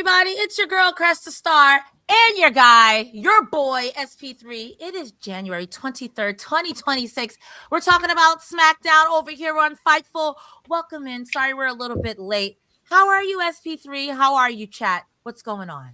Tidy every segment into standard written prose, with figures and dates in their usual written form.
everybody? It's your girl, Cresta Star, and your guy, your boy, SP3. It is January 23rd, 2026. We're talking about Smackdown over here on Fightful. Welcome in. Sorry we're a little bit late. How are you, SP3? How are you, chat? What's going on?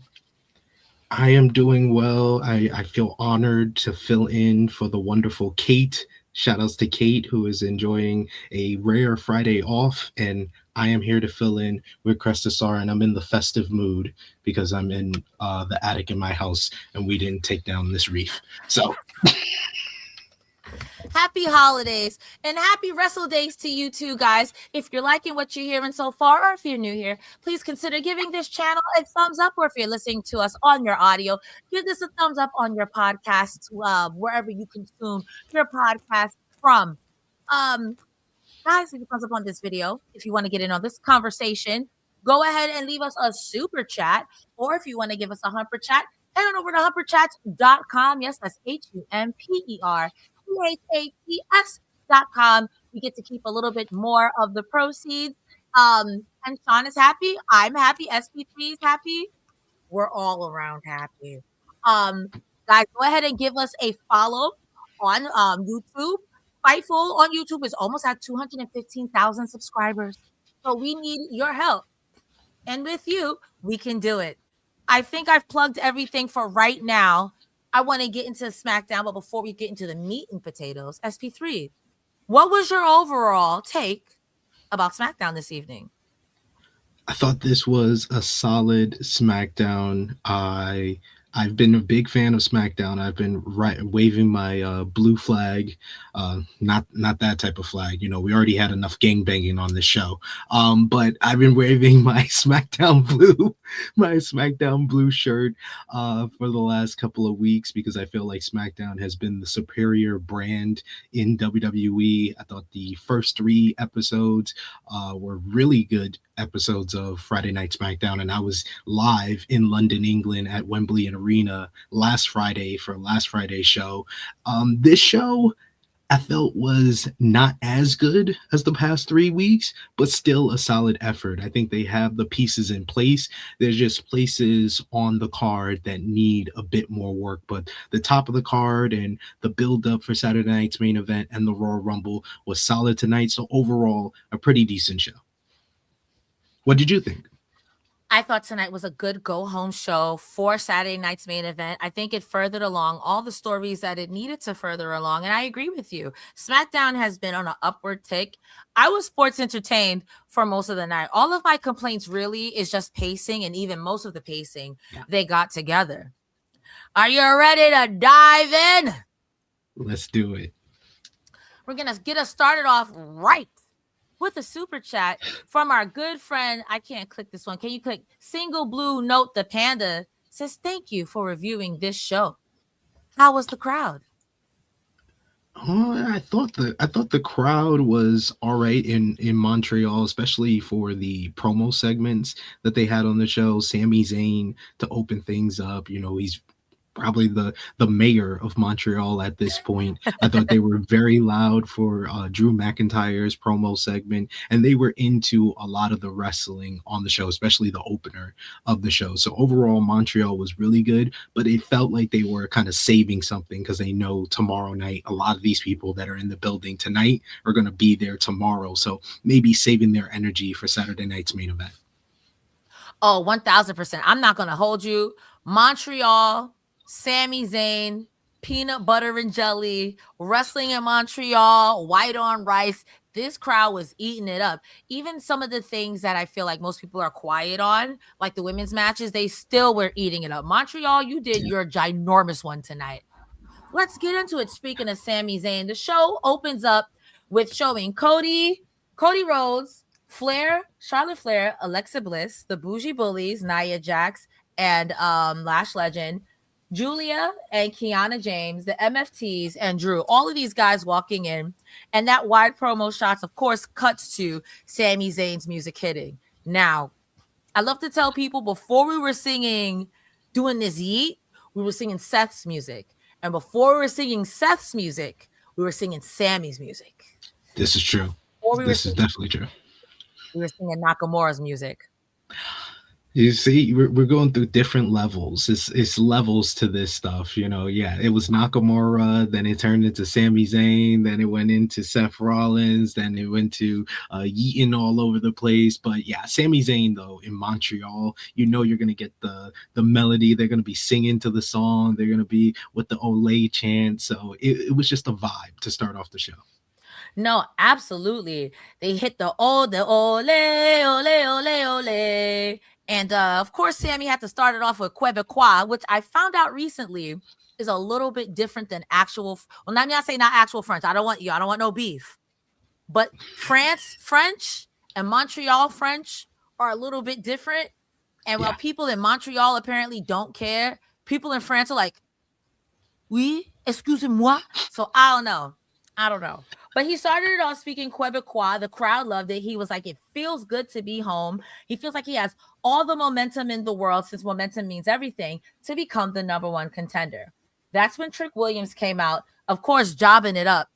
I am doing well. I feel honored to fill in for the wonderful Kate. Shout outs to Kate, who is enjoying a rare Friday off. And I am here to fill in with Cresta Star, and I'm in the festive mood because I'm in the attic in my house and we didn't take down this reef. So happy holidays and happy wrestle days to you too, guys. If you're liking what you're hearing so far, or if you're new here, please consider giving this channel a thumbs up, or if you're listening to us on your audio, give this a thumbs up on your podcasts, wherever you consume your podcast from. Guys, leave a thumbs up on this video. If you want to get in on this conversation, go ahead and leave us a super chat, or if you want to give us a humper chat, head on over to humperchats.com. Yes, that's HUMPERCHATS.com. We get to keep a little bit more of the proceeds. And Sean is happy. I'm happy. SP3 is happy. We're all around happy. Guys, go ahead and give us a follow on YouTube. Fightful on YouTube is almost at 215,000 subscribers. So we need your help. And with you, we can do it. I think I've plugged everything for right now. I want to get into SmackDown, but before we get into the meat and potatoes, SP3, what was your overall take about SmackDown this evening? I thought this was a solid SmackDown. I've been a big fan of SmackDown. I've been waving my blue flag, not that type of flag. You know, we already had enough gangbanging on this show. But I've been waving my SmackDown blue shirt for the last couple of weeks because I feel like SmackDown has been the superior brand in WWE. I thought the first 3 episodes were really good episodes of Friday Night SmackDown, and I was live in London, England at Wembley Arena last Friday for last Friday's show. This show I felt was not as good as the past 3 weeks, but still a solid effort. I think they have the pieces in place. There's just places on the card that need a bit more work, but the top of the card and the build up for Saturday night's main event and the Royal Rumble was solid tonight. So overall, a pretty decent show. What did you think? I thought tonight was a good go-home show for Saturday night's main event. I think it furthered along all the stories that it needed to further along, and I agree with you. SmackDown has been on an upward tick. I was sports entertained for most of the night. All of my complaints really is just pacing, and even most of the pacing they got together. Are you ready to dive in? Let's do it. We're going to get us started off right with a super chat from our good friend. I can't click this one. Can you click Single Blue Note the Panda? Says, thank you for reviewing this show. How was the crowd? I thought the crowd was all right in Montreal, especially for the promo segments that they had on the show. Sami Zayn to open things up. You know, he's probably the mayor of Montreal at this point. I thought they were very loud for Drew McIntyre's promo segment, and they were into a lot of the wrestling on the show, especially the opener of the show. So overall, Montreal was really good, but it felt like they were kind of saving something because they know tomorrow night, a lot of these people that are in the building tonight are going to be there tomorrow. So maybe saving their energy for Saturday night's main event. Oh, 1,000%. I'm not going to hold you. Montreal, Sami Zayn, peanut butter and jelly, wrestling in Montreal, white on rice. This crowd was eating it up. Even some of the things that I feel like most people are quiet on, like the women's matches, they still were eating it up. Montreal, you did your ginormous one tonight. Let's get into it. Speaking of Sami Zayn, the show opens up with showing Cody Rhodes, Flair, Charlotte Flair, Alexa Bliss, the Bougie Bullies, Nia Jax, and Lash Legend, Giulia and Kiana James, the MFTs, and Drew. All of these guys walking in, and that wide promo shots, of course, cuts to Sami Zayn's music hitting. Now, I love to tell people before we were doing this yeet, we were singing Seth's music. And before we were singing Seth's music, we were singing Sammy's music. This is true. This is definitely true. We were singing Nakamura's music. You see, we're going through different levels. It's levels to this stuff, you know. Yeah, it was Nakamura, then it turned into Sami Zayn, then it went into Seth Rollins, then it went to Yeaton all over the place. But yeah, Sami Zayn though in Montreal, you know you're gonna get the melody. They're gonna be singing to the song. They're gonna be with the Olay chant. So it was just a vibe to start off the show. No, absolutely. They hit the ole, ole, ole. And of course, Sammy had to start it off with Quebecois, which I found out recently is a little bit different than actual. Well, I'm not saying not actual French. I don't want no beef. But French and Montreal French are a little bit different. And while people in Montreal apparently don't care, people in France are like, oui, excusez-moi. So I don't know. But he started it off speaking Quebecois. The crowd loved it. He was like, it feels good to be home. He feels like he has all the momentum in the world, since momentum means everything, to become the number one contender. That's when Trick Williams came out, of course, jobbing it up.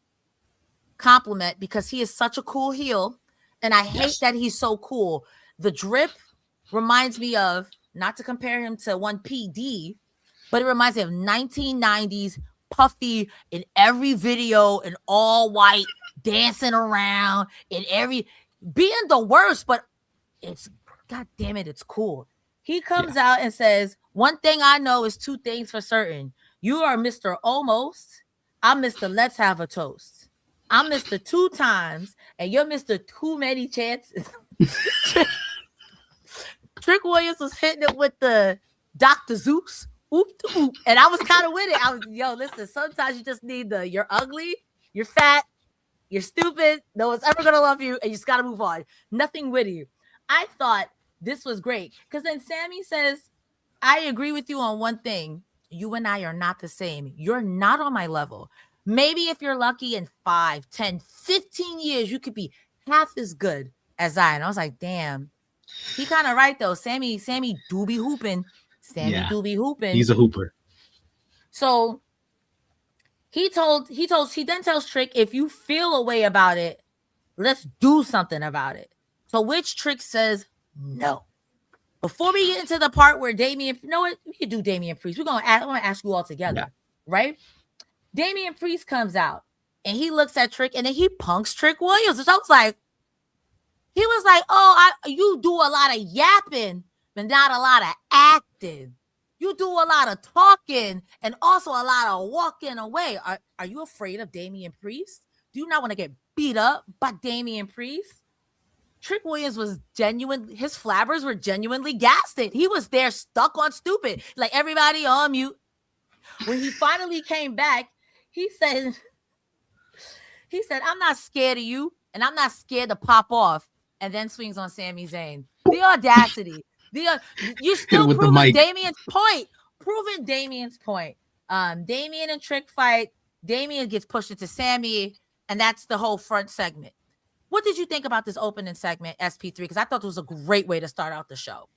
Compliment, because he is such a cool heel. And I hate that he's so cool. The drip reminds me of, not to compare him to one PD, but it reminds me of 1990s Puffy in every video in all white, dancing around in every, being the worst, but it's, god damn it, it's cool. He comes out and says, one thing I know is two things for certain. You are Mr. Almost. I'm Mr. Let's Have a Toast. I'm Mr. Two Times, and you're Mr. Too Many Chances. Trick Williams was hitting it with the Dr. Zeus. Oop, oop. And I was kind of with it. I was, listen, sometimes you just need you're ugly, you're fat, you're stupid, no one's ever going to love you, and you just got to move on. Nothing witty. I thought this was great, because then Sammy says, I agree with you on one thing. You and I are not the same. You're not on my level. Maybe if you're lucky in 5, 10, 15 years, you could be half as good as I. And I was like, damn. He kind of right, though. Sammy do be hooping. Do be hooping. He's a hooper. So he then tells Trick, if you feel a way about it, let's do something about it. So which Trick says no. Before we get into the part where Damian, you know what? We could do Damian Priest. I'm gonna ask you all together, right? Damian Priest comes out and he looks at Trick and then he punks Trick Williams. So I was like, he was like, oh, you do a lot of yapping, but not a lot of acting. You do a lot of talking and also a lot of walking away. Are you afraid of Damian Priest? Do you not want to get beat up by Damian Priest? Trick Williams was genuine. His flabbers were genuinely gassed. He was there stuck on stupid. Like, everybody on mute. When he finally came back, he said, I'm not scared of you, and I'm not scared to pop off, and then swings on Sami Zayn. The audacity. You still proving Damian's point. Damian and Trick fight. Damian gets pushed into Sammy, and that's the whole front segment. What did you think about this opening segment, SP3? Because I thought it was a great way to start out the show.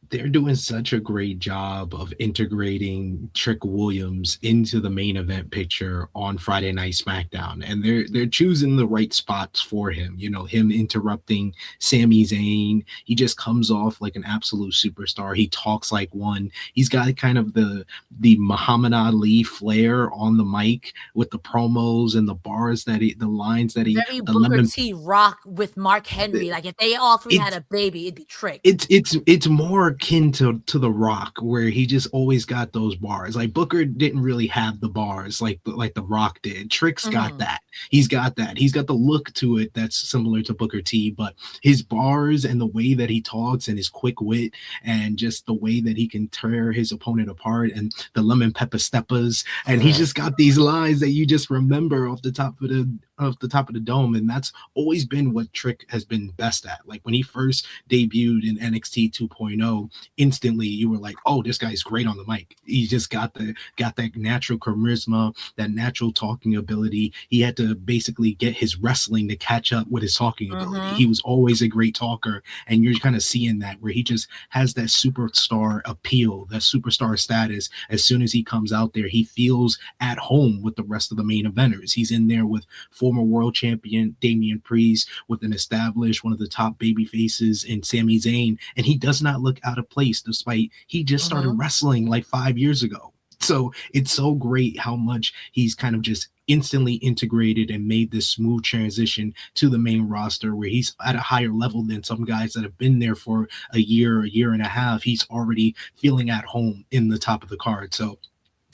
They're doing such a great job of integrating Trick Williams into the main event picture on Friday Night Smackdown, and they're choosing the right spots for him. You know, him interrupting Sami Zayn. He just comes off like an absolute superstar. He talks like one. He's got kind of the Muhammad Ali flair on the mic with the promos and the bars that the lines that he. Very Booker T Rock with Mark Henry. Like, if they all three had a baby, it'd be Trick. It's more akin to The Rock, where he just always got those bars. Like, Booker didn't really have the bars like The Rock did. Trick's got that. He's got that. He's got the look to it that's similar to Booker T, but his bars and the way that he talks and his quick wit and just the way that he can tear his opponent apart and the lemon pepper steppers, and he's just got these lines that you just remember off the top of the dome. And that's always been what Trick has been best at. Like, when he first debuted in NXT 2.0, instantly you were like, oh, this guy's great on the mic. He just got that natural charisma, that natural talking ability. He had to basically get his wrestling to catch up with his talking ability. He was always a great talker, and you're kind of seeing that, where he just has that superstar appeal, that superstar status. As soon as he comes out there, he feels at home with the rest of the main eventers. He's in there with 4 former world champion Damian Priest with an established one of the top baby faces in Sami Zayn, and he does not look out of place despite he just started Mm-hmm. wrestling like 5 years ago. So it's so great how much he's kind of just instantly integrated and made this smooth transition to the main roster where he's at a higher level than some guys that have been there for a year and a half. He's already feeling at home in the top of the card. So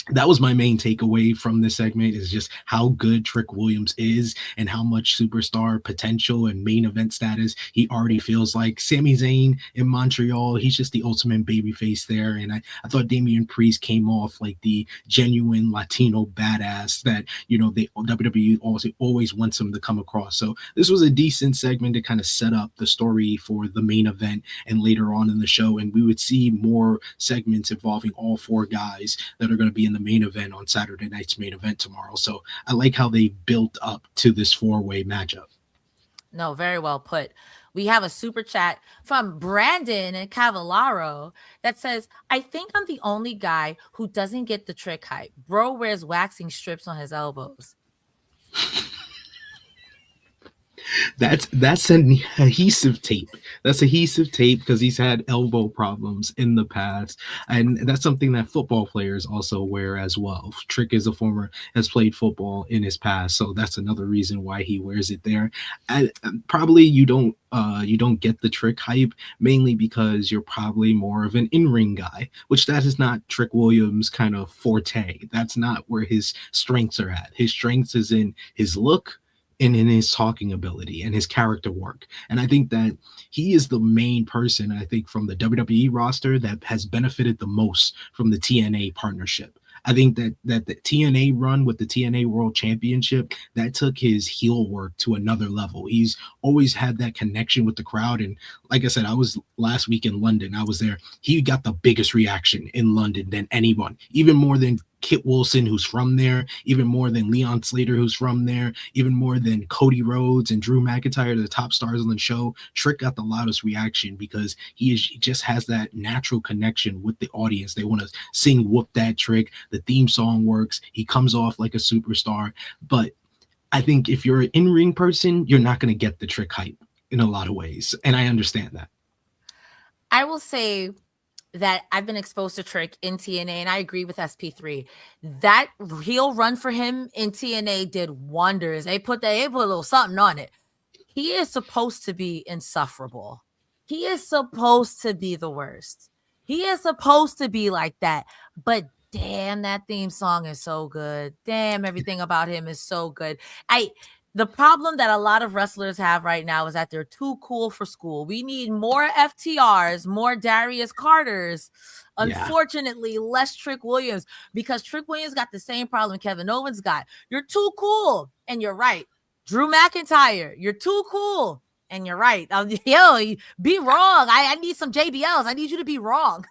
that was my main takeaway from this segment is just how good Trick Williams is and how much superstar potential and main event status he already feels like. Sami Zayn in Montreal, he's just the ultimate babyface there. And I thought Damian Priest came off like the genuine Latino badass that, you know, they WWE always wants him to come across. So this was a decent segment to kind of set up the story for the main event and later on in the show. And we would see more segments involving all four guys that are going to be in the main event on Saturday night's main event tomorrow. So I like how they built up to this four-way matchup. No, very well put. We have a super chat from Brandon and Cavallaro that says, I think I'm the only guy who doesn't get the trick hype. Bro wears waxing strips on his elbows. That's an adhesive tape. That's adhesive tape because he's had elbow problems in the past, and that's something that football players also wear as well. Trick is a former has played football in his past, so that's another reason why he wears it there. And probably you don't get the Trick hype mainly because you're probably more of an in-ring guy, which that is not Trick Williams' kind of forte. That's not where his strengths are at. His strengths is in his look and in his talking ability and his character work. And I think that he is the main person, I think, from the WWE roster that has benefited the most from the TNA partnership. I think that the TNA run with the TNA World Championship that took his heel work to another level. He's always had that connection with the crowd, and like I said, I was last week in London. I was there. He got the biggest reaction in London than anyone, even more than Kit Wilson, who's from there, even more than Leon Slater, who's from there, even more than Cody Rhodes and Drew McIntyre, the top stars on the show. Trick got the loudest reaction because he just has that natural connection with the audience. They want to sing Whoop That Trick. The theme song works. He comes off like a superstar. But I think if you're an in-ring person, you're not going to get the Trick hype in a lot of ways. And I understand that. I will say that I've been exposed to Trick in TNA, and I agree with SP3. That heel run for him in TNA did wonders. They put a little something on it. He is supposed to be insufferable. He is supposed to be the worst. He is supposed to be like that. But damn, that theme song is so good. Damn, everything about him is so good. The problem that a lot of wrestlers have right now is that they're too cool for school. We need more FTRs, more Darius Carters. Unfortunately, less Trick Williams, because Trick Williams got the same problem Kevin Owens got. You're too cool, and you're right. Drew McIntyre, you're too cool, and you're right. Be wrong. I need some JBLs. I need you to be wrong.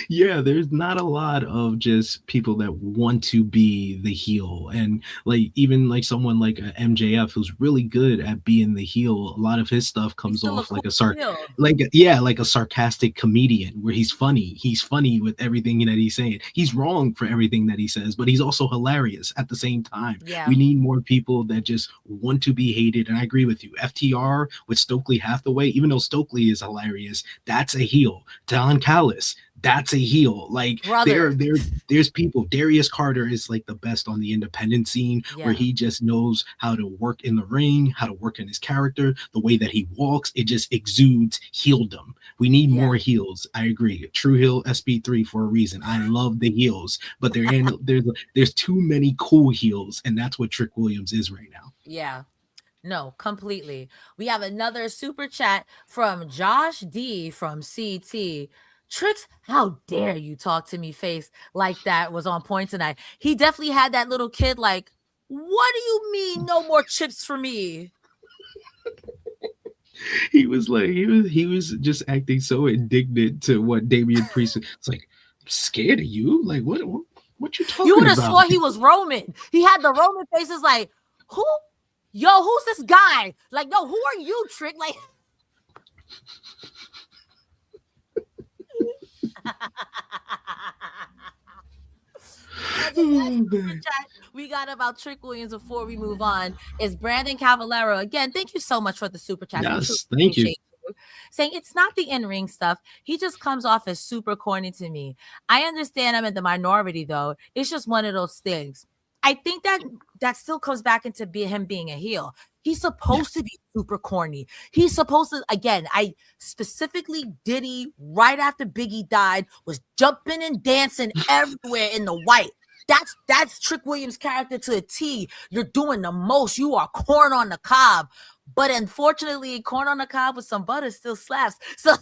Yeah, there's not a lot of just people that want to be the heel, and like even like someone like a MJF who's really good at being the heel. A lot of his stuff comes off like like a sarcastic comedian where he's funny. He's funny with everything that he's saying. He's wrong for everything that he says, but he's also hilarious at the same time. Yeah. We need more people that just want to be hated, and I agree with you. FTR with Stokely Hathaway, even though Stokely is hilarious, that's a heel. Don Callis, that's a heel. Like there's people. Darius Carter is like the best on the independent scene, where he just knows how to work in the ring, how to work in his character, the way that he walks. It just exudes heeldom. We need more heels. I agree. True heel SP3 for a reason. I love the heels, but there's too many cool heels, and that's what Trick Williams is right now. Yeah. No, completely. We have another super chat from Josh D from CT. Tricks, how dare you talk to me face like that was on point tonight. He definitely had that little kid like, what do you mean no more chips for me? He was like, he was just acting so indignant to what Damian Priest. It's like, I'm scared of you? Like, what you talking about? You would have swore he was Roman. He had the Roman faces like, who? Yo, who's this guy? Like, no, who are you, Trick? Like, we got about Trick Williams before we move on. Is Brandon Cavallero. Again, thank you so much for the super chats. We truly Yes, thank you. appreciate you. Saying it's not the in-ring stuff. He just comes off as super corny to me. I understand I'm in the minority though. It's just one of those things. I think that still comes back into him being a heel. He's Yeah. supposed to be super corny. He's supposed to, again, I specifically Diddy, right after Biggie died, was jumping and dancing everywhere in the white. That's Trick Williams' character to a T. You're doing the most. You are corn on the cob. But unfortunately, corn on the cob with some butter still slaps. So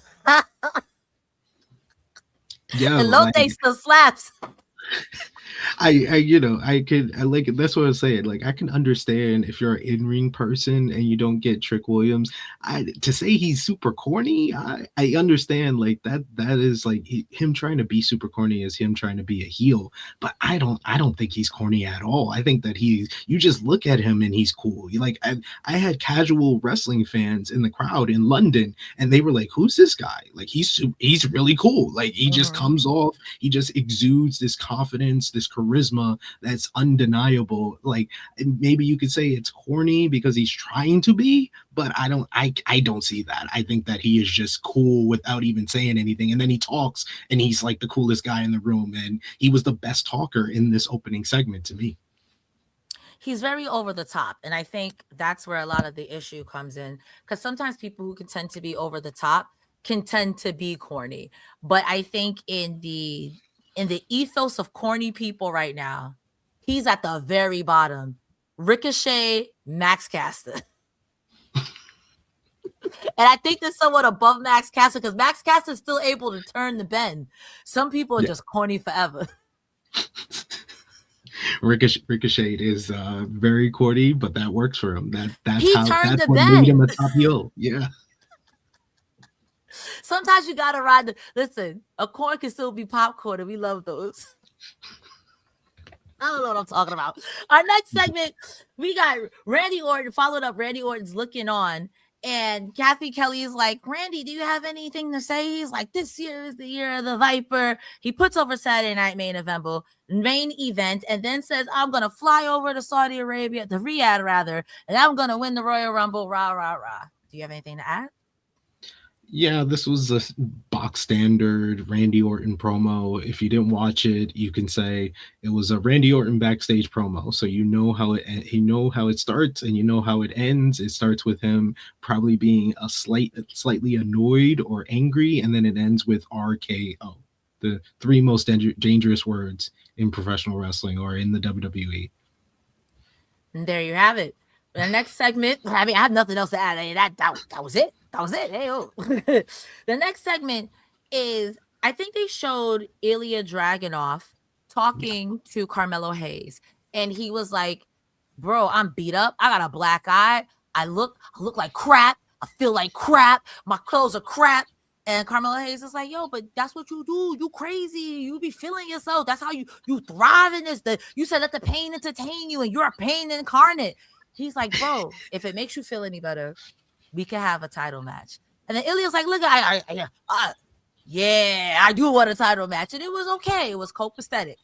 Yeah, elote still slaps. I like that's what I was saying. Like, I can understand if you're an in-ring person and you don't get Trick Williams. To say he's super corny, I understand. Like, that is like him trying to be super corny is him trying to be a heel. But I don't think he's corny at all. I think that you just look at him and he's cool. I had casual wrestling fans in the crowd in London, and they were like, "Who's this guy? Like, he's really cool. Like, he just comes off. He just exudes this confidence, this charisma that's undeniable. Like, maybe you could say it's corny because he's trying to be, but I don't see that. I think that he is just cool without even saying anything, and then he talks and he's like the coolest guy in the room, and he was the best talker in this opening segment to me. He's very over the top, and I think that's where a lot of the issue comes in, because sometimes people who can tend to be over the top can tend to be corny. But I think in the ethos of corny people right now, he's at the very bottom. Ricochet, Max Caster. And I think they're somewhat above Max Caster because Max Caster is still able to turn the bend. Some people are just corny forever. Ricochet is very corny, but that works for him. That's what bend. made him a top heel. Yeah. Sometimes you gotta ride listen, a corn can still be popcorn, and we love those. I don't know what I'm talking about. Our next segment, we got Randy Orton, followed up Randy Orton's looking on. And Kathy Kelly is like, Randy, do you have anything to say? He's like, this year is the year of the Viper. He puts over Saturday Night main event, and then says, I'm going to fly over to Saudi Arabia, to Riyadh rather, and I'm going to win the Royal Rumble, rah, rah, rah. Do you have anything to add? Yeah, this was a box standard Randy Orton promo. If you didn't watch it, you can say it was a Randy Orton backstage promo. So you know how it starts and you know how it ends. It starts with him probably being slightly annoyed or angry, and then it ends with RKO, the three most dangerous words in professional wrestling or in the WWE. And there you have it. The next segment, I have nothing else to add. That was it. That was it. Hey, oh. The next segment is, I think they showed Ilya Dragunov talking to Carmelo Hayes. And he was like, bro, I'm beat up. I got a black eye. I look like crap. I feel like crap. My clothes are crap. And Carmelo Hayes is like, yo, but that's what you do. You crazy. You be feeling yourself. That's how you thrive in this. You said let the pain entertain you, and you're a pain incarnate. He's like, bro, if it makes you feel any better, we can have a title match. And then Ilya's like, look, I do want a title match. And it was okay. It was copacetic.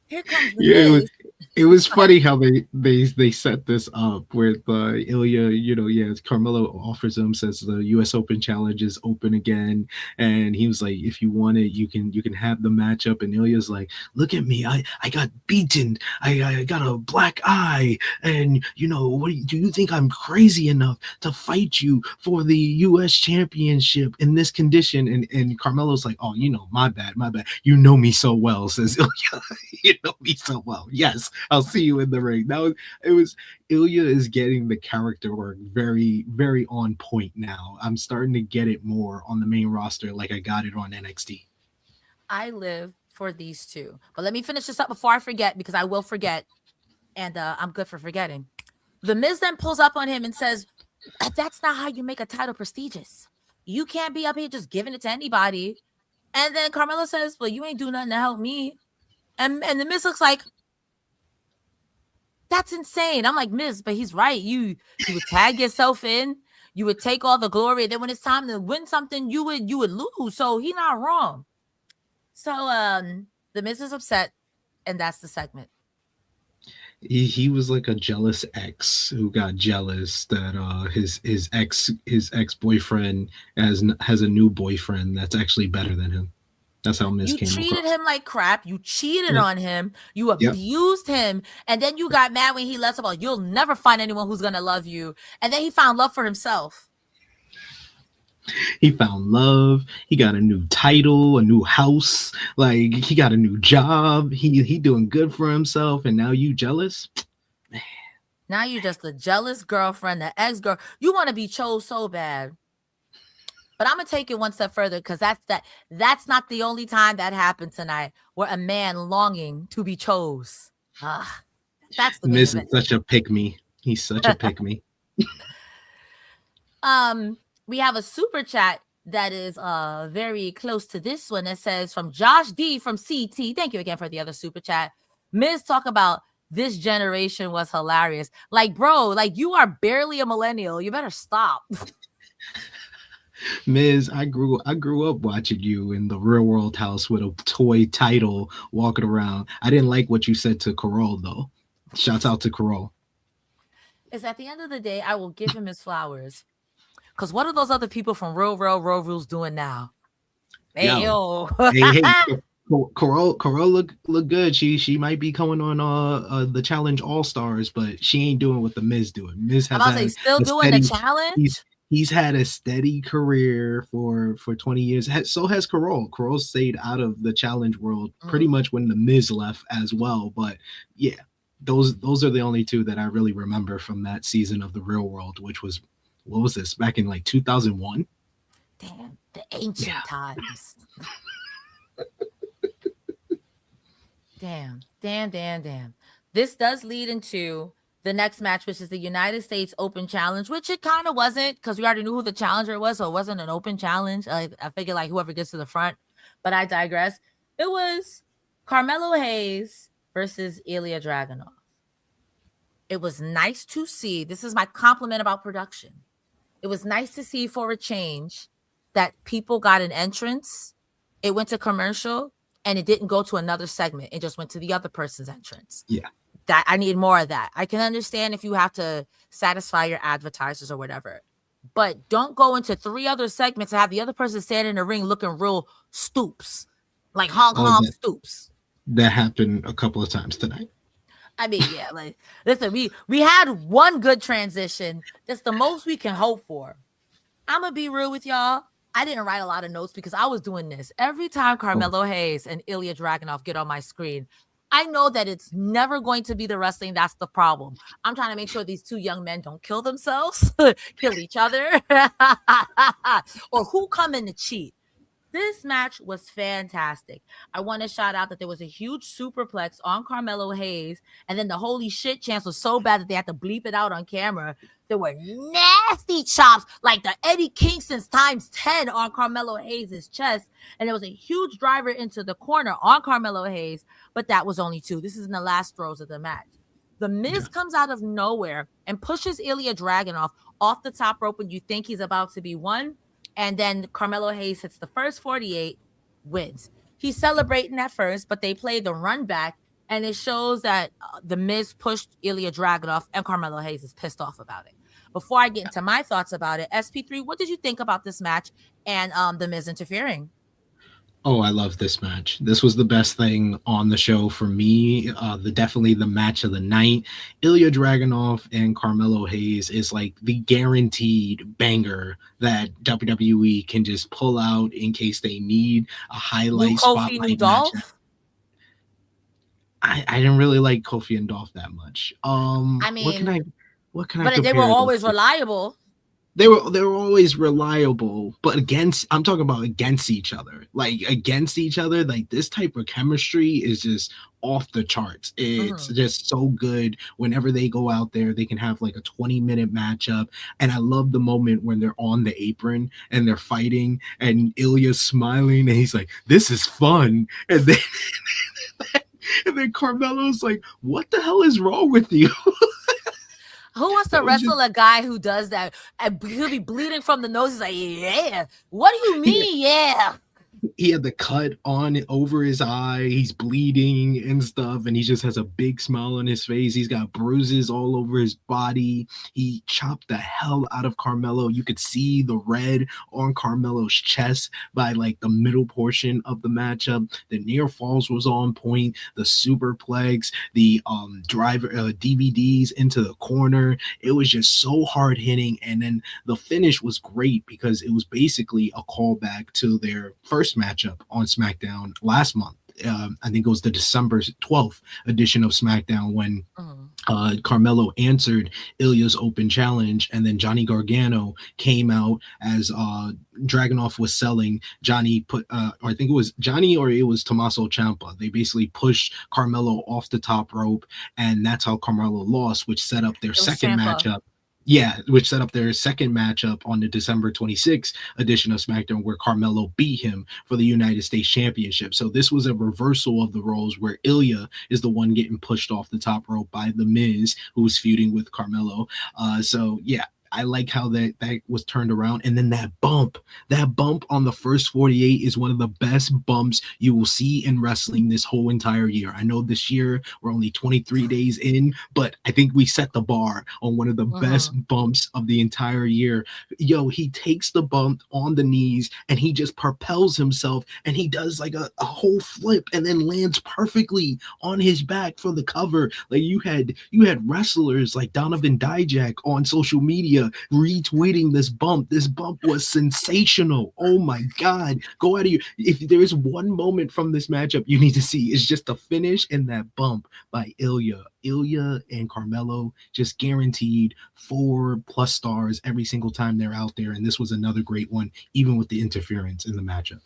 Here comes the Miz. It was funny how they set this up with Ilya, Carmelo offers him, says the US Open challenge is open again, and he was like, if you want it, you can have the matchup. And Ilya's like, look at me, I got beaten, I got a black eye, and what do you think I'm crazy enough to fight you for the US championship in this condition? And Carmelo's like, oh, my bad, you know me so well, says Ilya. You know me so well. Yes, I'll see you in the ring. Ilya is getting the character work very, very on point now. I'm starting to get it more on the main roster like I got it on NXT. I live for these two. But let me finish this up before I forget, because I will forget, and I'm good for forgetting. The Miz then pulls up on him and says, that's not how you make a title prestigious. You can't be up here just giving it to anybody. And then Carmelo says, well, you ain't do nothing to help me. And the Miz looks like, that's insane. I'm like, Miz, but he's right. You would tag yourself in, you would take all the glory, and then when it's time to win something, you would lose. So he's not wrong. So the Miz is upset, and that's the segment. He was like a jealous ex who got jealous that his ex boyfriend has a new boyfriend that's actually better than him. That's how Miz You came treated across. him like crap. You cheated Yep. on him. You Yep. abused him. And then you got mad when he left about you'll never find anyone who's going to love you. And then he found love for himself. He found love. He got a new title, a new house. Like he got a new job. He doing good for himself. And now you jealous? Now you're just a jealous girlfriend, the ex-girl. You want to be chose so bad. But I'm gonna take it one step further because that's not the only time that happened tonight where a man longing to be chose. That's the Miz main is event. such a pick me. He's such a pick me. We have a super chat that is very close to this one. It says from Josh D from CT. Thank you again for the other super chat. Miz talk about this generation was hilarious. Like, bro, like you are barely a millennial. You better stop. Miz, I grew up watching you in the real world house with a toy title walking around. I didn't like what you said to Carol though. Shouts out to Carol. Is at the end of the day, I will give him his flowers. Because what are those other people from Real Rules doing now? Hey, yo. Hey, Carol look good. She might be coming on the Challenge All Stars, but she ain't doing what the Miz doing. Miz has had still a doing steady, the challenge. He's had a steady career for 20 years. So has Carol. Carol stayed out of the challenge world pretty much when the Miz left as well. But yeah, those are the only two that I really remember from that season of the Real World, which was, what was this, back in like 2001? Damn, the ancient times. Damn. This does lead into the next match, which is the United States Open Challenge, which it kind of wasn't because we already knew who the challenger was, so it wasn't an open challenge. I figured like whoever gets to the front, but I digress. It was Carmelo Hayes versus Ilya Dragunov. It was nice to see. This is my compliment about production. It was nice to see for a change that people got an entrance. It went to commercial and it didn't go to another segment. It just went to the other person's entrance. Yeah. That I need more of that. I can understand if you have to satisfy your advertisers or whatever, but don't go into 3 other segments and have the other person stand in the ring looking real stoops, like Hong Kong stoops. That happened a couple of times tonight. I mean, yeah, like listen, we had one good transition. That's the most we can hope for. I'm gonna be real with y'all. I didn't write a lot of notes because I was doing this every time Carmelo Hayes and Ilya Dragunov get on my screen. I know that it's never going to be the wrestling that's the problem. I'm trying to make sure these 2 young men don't kill themselves, kill each other, or who come in to cheat. This match was fantastic. I want to shout out that there was a huge superplex on Carmelo Hayes, and then the holy shit chance was so bad that they had to bleep it out on camera. There were nasty chops, like the Eddie Kingston's times 10 on Carmelo Hayes' chest, and there was a huge driver into the corner on Carmelo Hayes, but that was only 2. This is in the last throws of the match. The Miz comes out of nowhere and pushes Ilya Dragunov off the top rope when you think he's about to be won. And then Carmelo Hayes hits the first 48, wins. He's celebrating at first, but they play the run back, and it shows that the Miz pushed Ilya Dragunov, and Carmelo Hayes is pissed off about it. Before I get into my thoughts about it, SP3, what did you think about this match and the Miz interfering? Oh, I love this match. This was the best thing on the show for me. Definitely the match of the night. Ilya Dragunov and Carmelo Hayes is like the guaranteed banger that WWE can just pull out in case they need a highlight spotlight match. I didn't really like Kofi and Dolph that much. I mean, what can I? But they were always reliable. They were always reliable, but I'm talking about against each other. Like against each other, like this type of chemistry is just off the charts. It's just so good. Whenever they go out there, they can have like a 20-minute matchup. And I love the moment when they're on the apron and they're fighting and Ilya's smiling and he's like, "This is fun." And then and then Carmelo's like, "What the hell is wrong with you?" Who wants to wrestle a guy who does that? And he'll be bleeding from the nose. He's like, "Yeah. What do you mean, yeah?" he had the cut on over his eye. He's bleeding and stuff, and he just has a big smile on his face. He's got bruises all over his body. He chopped the hell out of Carmelo. You could see the red on Carmelo's chest by like the middle portion of the matchup. The near falls was on point. The superplex, the driver DVDs into the corner. It was just so hard hitting, and then the finish was great because it was basically a callback to their first matchup on SmackDown last month. I think it was the December 12th edition of SmackDown when Carmelo answered Ilya's open challenge, and then Johnny Gargano came out as Dragunov was selling. Johnny put, or I think it was Johnny or it was Tommaso Ciampa. They basically pushed Carmelo off the top rope, and that's how Carmelo lost, which set up their second Ciampa. matchup. Yeah, which set up their second matchup on the December 26th edition of SmackDown, where Carmelo beat him for the United States Championship. So this was a reversal of the roles where Ilya is the one getting pushed off the top rope by The Miz, who's feuding with Carmelo. So yeah, I like how that was turned around. And then that bump on the first 48 is one of the best bumps you will see in wrestling this whole entire year. I know this year we're only 23 days in, but I think we set the bar on one of the best bumps of the entire year. Yo, he takes the bump on the knees and he just propels himself, and he does like a whole flip and then lands perfectly on his back for the cover. Like you had wrestlers like Donovan Dijak on social media retweeting this bump. This bump was sensational. Oh my God. Go out of you. If there is one moment from this matchup you need to see, it's just the finish and that bump by Ilya. Ilya and Carmelo just guaranteed 4+ stars every single time they're out there. And this was another great one, even with the interference in the matchup.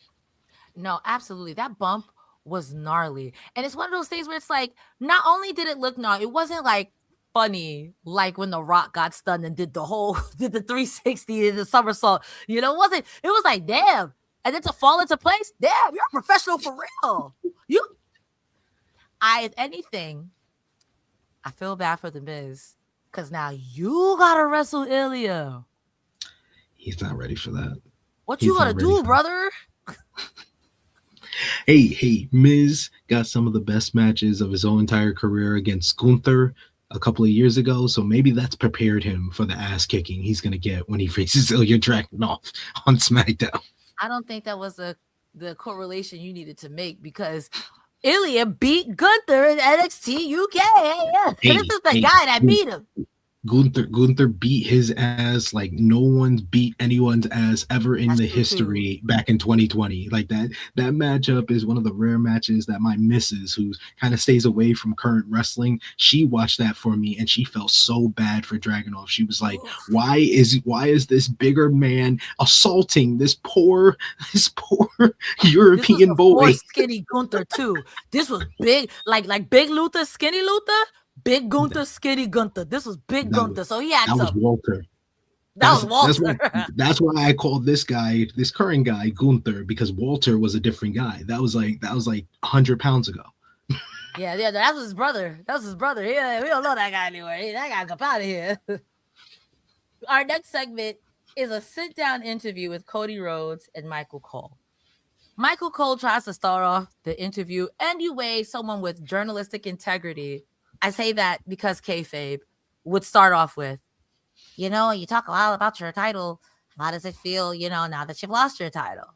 No, absolutely. That bump was gnarly. And it's one of those things where it's like, not only did it look gnarly, it wasn't like funny like when The Rock got stunned and did the 360 and the somersault. You know, it was like, damn. And then to fall into place, damn, you're a professional for real. If anything, I feel bad for The Miz because now you gotta wrestle Ilya. He's not ready for that. What you gonna do, brother? Hey, Miz got some of the best matches of his whole entire career against Gunther a couple of years ago, so maybe that's prepared him for the ass kicking he's gonna get when he faces Ilya Dragunov on SmackDown. I don't think that was the correlation you needed to make, because Ilya beat Gunther in NXT UK. This is the guy that beat him. Gunther beat his ass like no one's beat anyone's ass ever in the history back in 2020. Like that matchup is one of the rare matches that my missus, who kind of stays away from current wrestling, she watched that for me and she felt so bad for Dragunov. She was like, why is this bigger man assaulting this poor European boy? Poor skinny Gunther too. This was big, like big Luther, skinny Luther. Big Gunther, skinny Gunther. This was big Gunther. So he had that was Walter. That was Walter. That's why I called this current guy Gunther, because Walter was a different guy. That was like 100 pounds ago. Yeah, that was his brother. Yeah, we don't know that guy anymore. That guy's up out of here. Our next segment is a sit-down interview with Cody Rhodes and Michael Cole. Michael Cole tries to start off the interview anyway, someone with journalistic integrity. I say that because kayfabe would start off with, you talk a lot about your title. How does it feel, now that you've lost your title?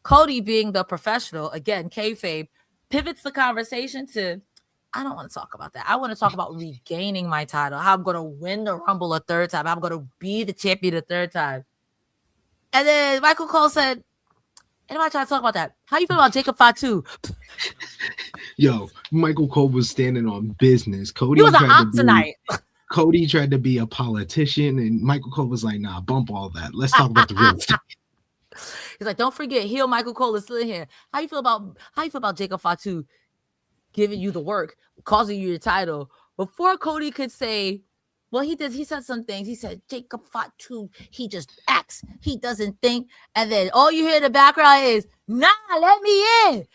Cody, being the professional, again, kayfabe, pivots the conversation to, I don't want to talk about that. I want to talk about regaining my title, how I'm going to win the Rumble a third time. I'm going to be the champion a third time. And then Michael Cole said, anybody trying to talk about that? How you feel about Jacob Fatu? Yo, Michael Cole was standing on business. He was an op tonight. Cody tried to be a politician, and Michael Cole was like, nah, bump all that. Let's talk about the real stuff. He's like, don't forget, heel Michael Cole is still in here. How you feel about Jacob Fatu giving you the work, causing you your title? Before Cody could say, well, he said some things. He said, Jacob Fatu, he just acts. He doesn't think. And then all you hear in the background is, nah, let me in.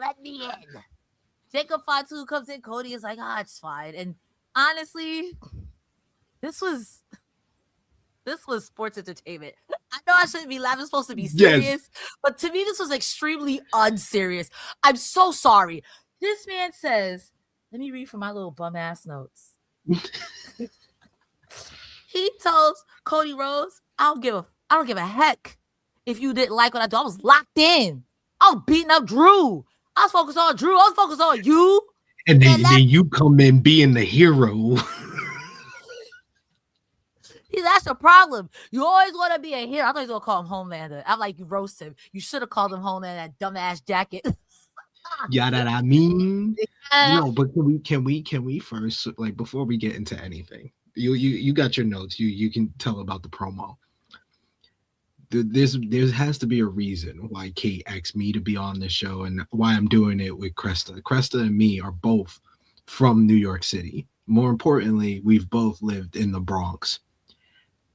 Let me in. Jacob Fatu comes in. Cody is like, it's fine. And honestly, this was sports entertainment. I know I shouldn't be laughing. It's supposed to be Yes. serious, but to me, this was extremely unserious. I'm so sorry. This man says, let me read from my little bum ass notes. He tells Cody Rhodes, I don't give a heck if you didn't like what I do. I was locked in. I was beating up Drew. I was focused on Drew. I was focused on you. And then you come in being the hero. That's the problem. You always want to be a hero. I thought he was going to call him Homelander. I'm like, you roast him. You should have called him Homelander, that dumbass jacket. Yeah, that I mean. No, but can we first, like, before we get into anything, you got your notes. You can tell about the promo. There has to be a reason why Kate asked me to be on the show and why I'm doing it with Cresta. Cresta and me are both from New York City. More importantly, we've both lived in the Bronx.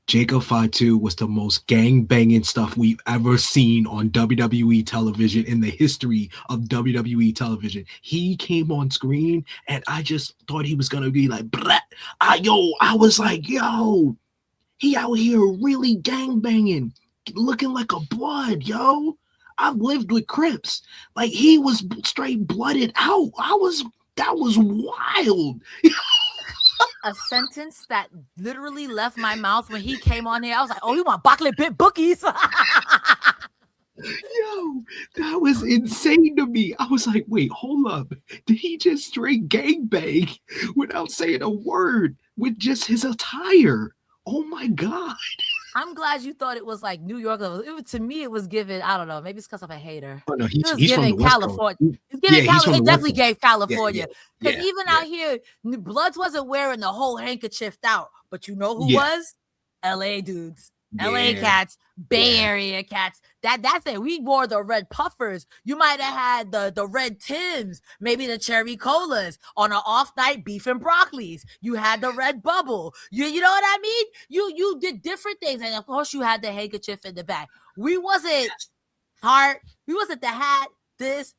Jacob Fatu was the most gang-banging stuff we've ever seen on WWE television in the history of WWE television. He came on screen, and I just thought he was going to be like, I was like, yo, he out here really gang-banging, looking like a blood, yo. I've lived with Crips. Like, he was straight blooded out. That was wild. A sentence that literally left my mouth when he came on here. I was like, oh, you want Backley Bit Bookies? Yo, that was insane to me. I was like, wait, hold up. Did he just straight gangbang without saying a word with just his attire? Oh my God. I'm glad you thought it was like New York. To me, it was given, I don't know, maybe it's because I'm a hater. Oh no, he's from the West Coast. He's giving California. It definitely gave California. Because Yeah, even out here, Bloods wasn't wearing the whole handkerchief out. But you know who was? LA dudes. LA cats, Bay Area cats. That's it. We wore the red puffers. You might have had the red Tims, maybe the cherry colas on an off night, beef and broccolis. You had the red bubble. You know what I mean? You did different things, and of course you had the handkerchief in the back. We wasn't heart. We wasn't the hat. This.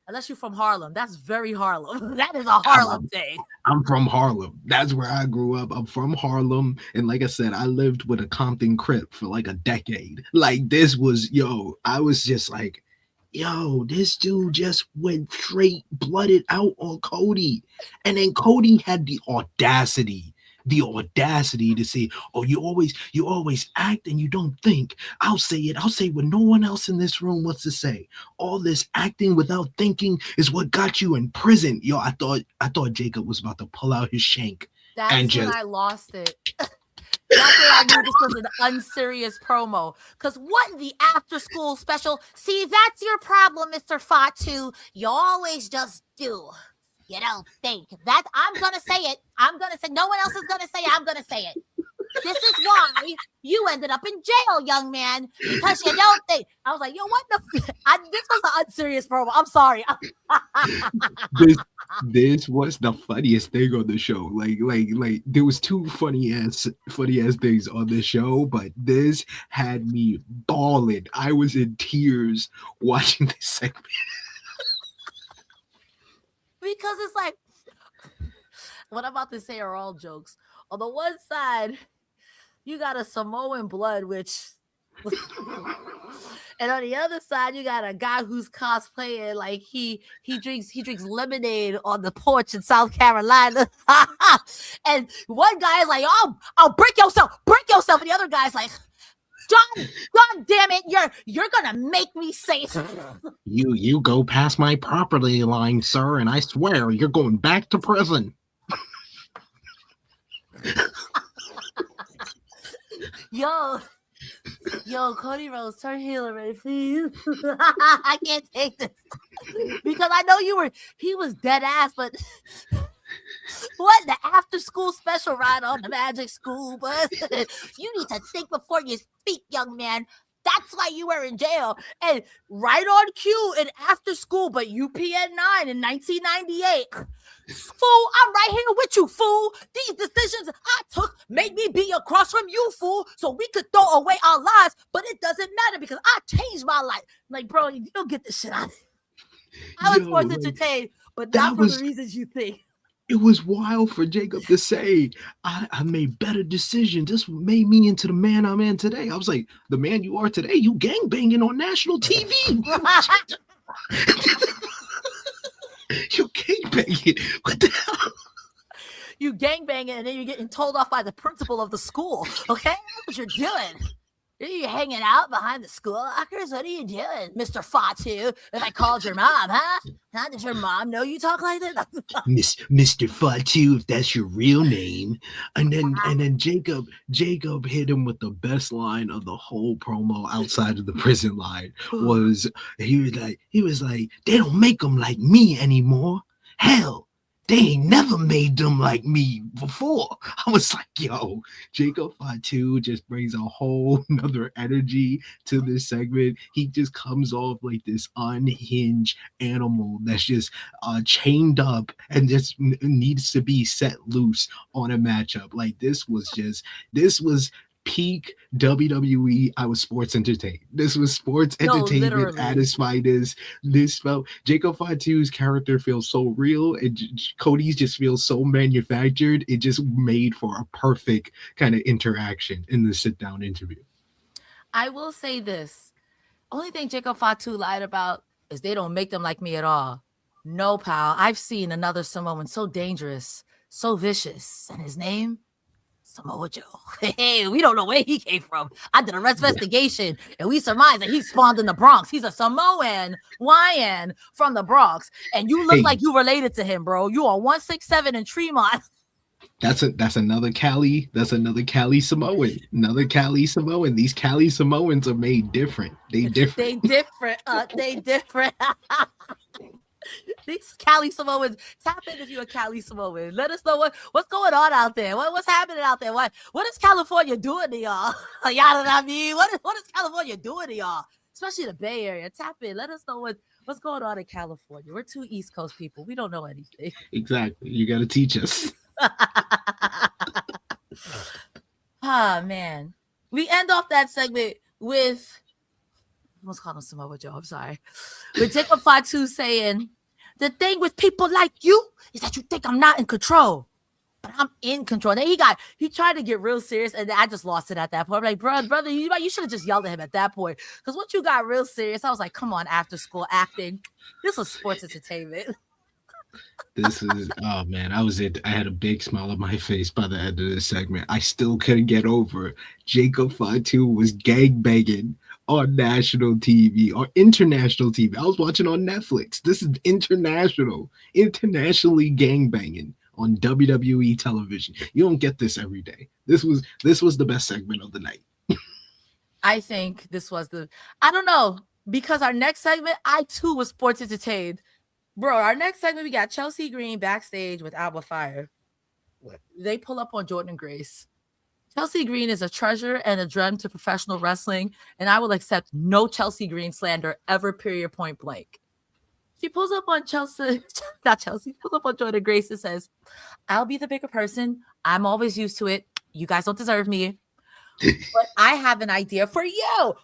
Unless you're from Harlem. That's very Harlem. That is a Harlem thing. I'm from Harlem. That's where I grew up. I'm from Harlem. And like I said, I lived with a Compton Crip for like a decade. Like this was, I was just like, this dude just went straight blooded out on Cody. And then Cody had the audacity to say, oh, you always act and you don't think. I'll say what no one else in this room wants to say. All this acting without thinking is what got you in prison. I thought Jacob was about to pull out his shank. That's when I lost it. That's when I knew this was an unserious promo. Because what in the after school special? See, that's your problem, Mr. Fatu. You always just do. You don't think that I'm going to say it. I'm going to say, no one else is going to say it. I'm going to say it. This is why you ended up in jail, young man, because you don't think. I was like, what the? This was an unserious promo. I'm sorry. This was the funniest thing on the show. Like there was two funny ass things on the show, but this had me bawling. I was in tears watching this segment. Because it's like, what I'm about to say are all jokes. On the one side, you got a Samoan blood, and on the other side, you got a guy who's cosplaying like he drinks lemonade on the porch in South Carolina. And one guy is like, "Oh, break yourself," and the other guy's like, God damn it, you're gonna make me say You go past my property line, sir, and I swear you're going back to prison. Yo, Cody Rhodes, turn heel already, please. I can't take this. Because I know he was dead ass, but what, the after school special ride on the Magic School Bus? You need to think before you speak, young man. That's why you were in jail. And right on cue in after school, but UPN 9 in 1998. Fool, I'm right here with you, fool. These decisions I took made me be across from you, fool, so we could throw away our lives, but it doesn't matter because I changed my life. Like, bro, you don't get this shit out of it. I was forced to entertain, but not for the reasons you think. it was wild for Jacob to say, I made better decisions. This made me into the man I'm in today. I was like, the man you are today, you gangbanging on national TV. You gangbanging. What the hell? You gangbanging and then you're getting told off by the principal of the school. Okay? That's what you're doing. You're hanging out behind the school lockers. What are you doing, Mr. Fatu? And I called your mom, huh? Did your mom know you talk like that? Mr. Fatu, if that's your real name. And then Jacob hit him with the best line of the whole promo outside of the prison line. He was like, they don't make them like me anymore. Hell, they ain't never made them like me before. I was like, yo, Jacob Fatu just brings a whole nother energy to this segment. He just comes off like this unhinged animal that's just chained up and just needs to be set loose on a matchup. Like this was peak WWE. I was sports entertained. This was sports entertainment at its finest. This felt Jacob Fatu's character feels so real, and Cody's just feels so manufactured. It just made for a perfect kind of interaction in the sit-down interview. I will say this: only thing Jacob Fatu lied about is they don't make them like me at all. No, pal. I've seen another Samoan so dangerous, so vicious, and his name. Samoa Joe. Hey, we don't know where he came from. I did a investigation, and we surmised that he spawned in the Bronx. He's a Samoan YN from the Bronx, and you look like you related to him, bro. You are 167 in Tremont. That's another Cali. That's another Cali Samoan. Another Cali Samoan. These Cali Samoans are made different. They different. They different. These Cali Samoans, tap in if you're a Cali Samoan. Let us know what's going on out there. What's happening out there? What is California doing to y'all? Y'all know what I mean? What is California doing to y'all? Especially the Bay Area. Tap in. Let us know what's going on in California. We're two East Coast people. We don't know anything. Exactly. You got to teach us. Man. We end off that segment with, I almost called him Samoa Joe. I'm sorry. With Jacob Fatu saying, the thing with people like you is that you think I'm not in control, but I'm in control. Then he tried to get real serious, and I just lost it at that point. I'm like, brother, you should have just yelled at him at that point. Because once you got real serious, I was like, come on, after school acting. This was sports entertainment. This is, oh man, I had a big smile on my face by the end of this segment. I still couldn't get over Jacob Fatu was gangbanging on national TV or international TV. I was watching on Netflix. This is internationally gangbanging on WWE television. You don't get this every day. This was the best segment of the night. I think this was I don't know, because our next segment, I too was sports entertained. Bro, our next segment, we got Chelsea Green backstage with Alba Fire. They pull up on Jordan Grace. Chelsea Green is a treasure and a gem to professional wrestling, and I will accept no Chelsea Green slander ever, period, point blank. She pulls up on pulls up on Jordan Grace and says, I'll be the bigger person. I'm always used to it. You guys don't deserve me. But I have an idea for you.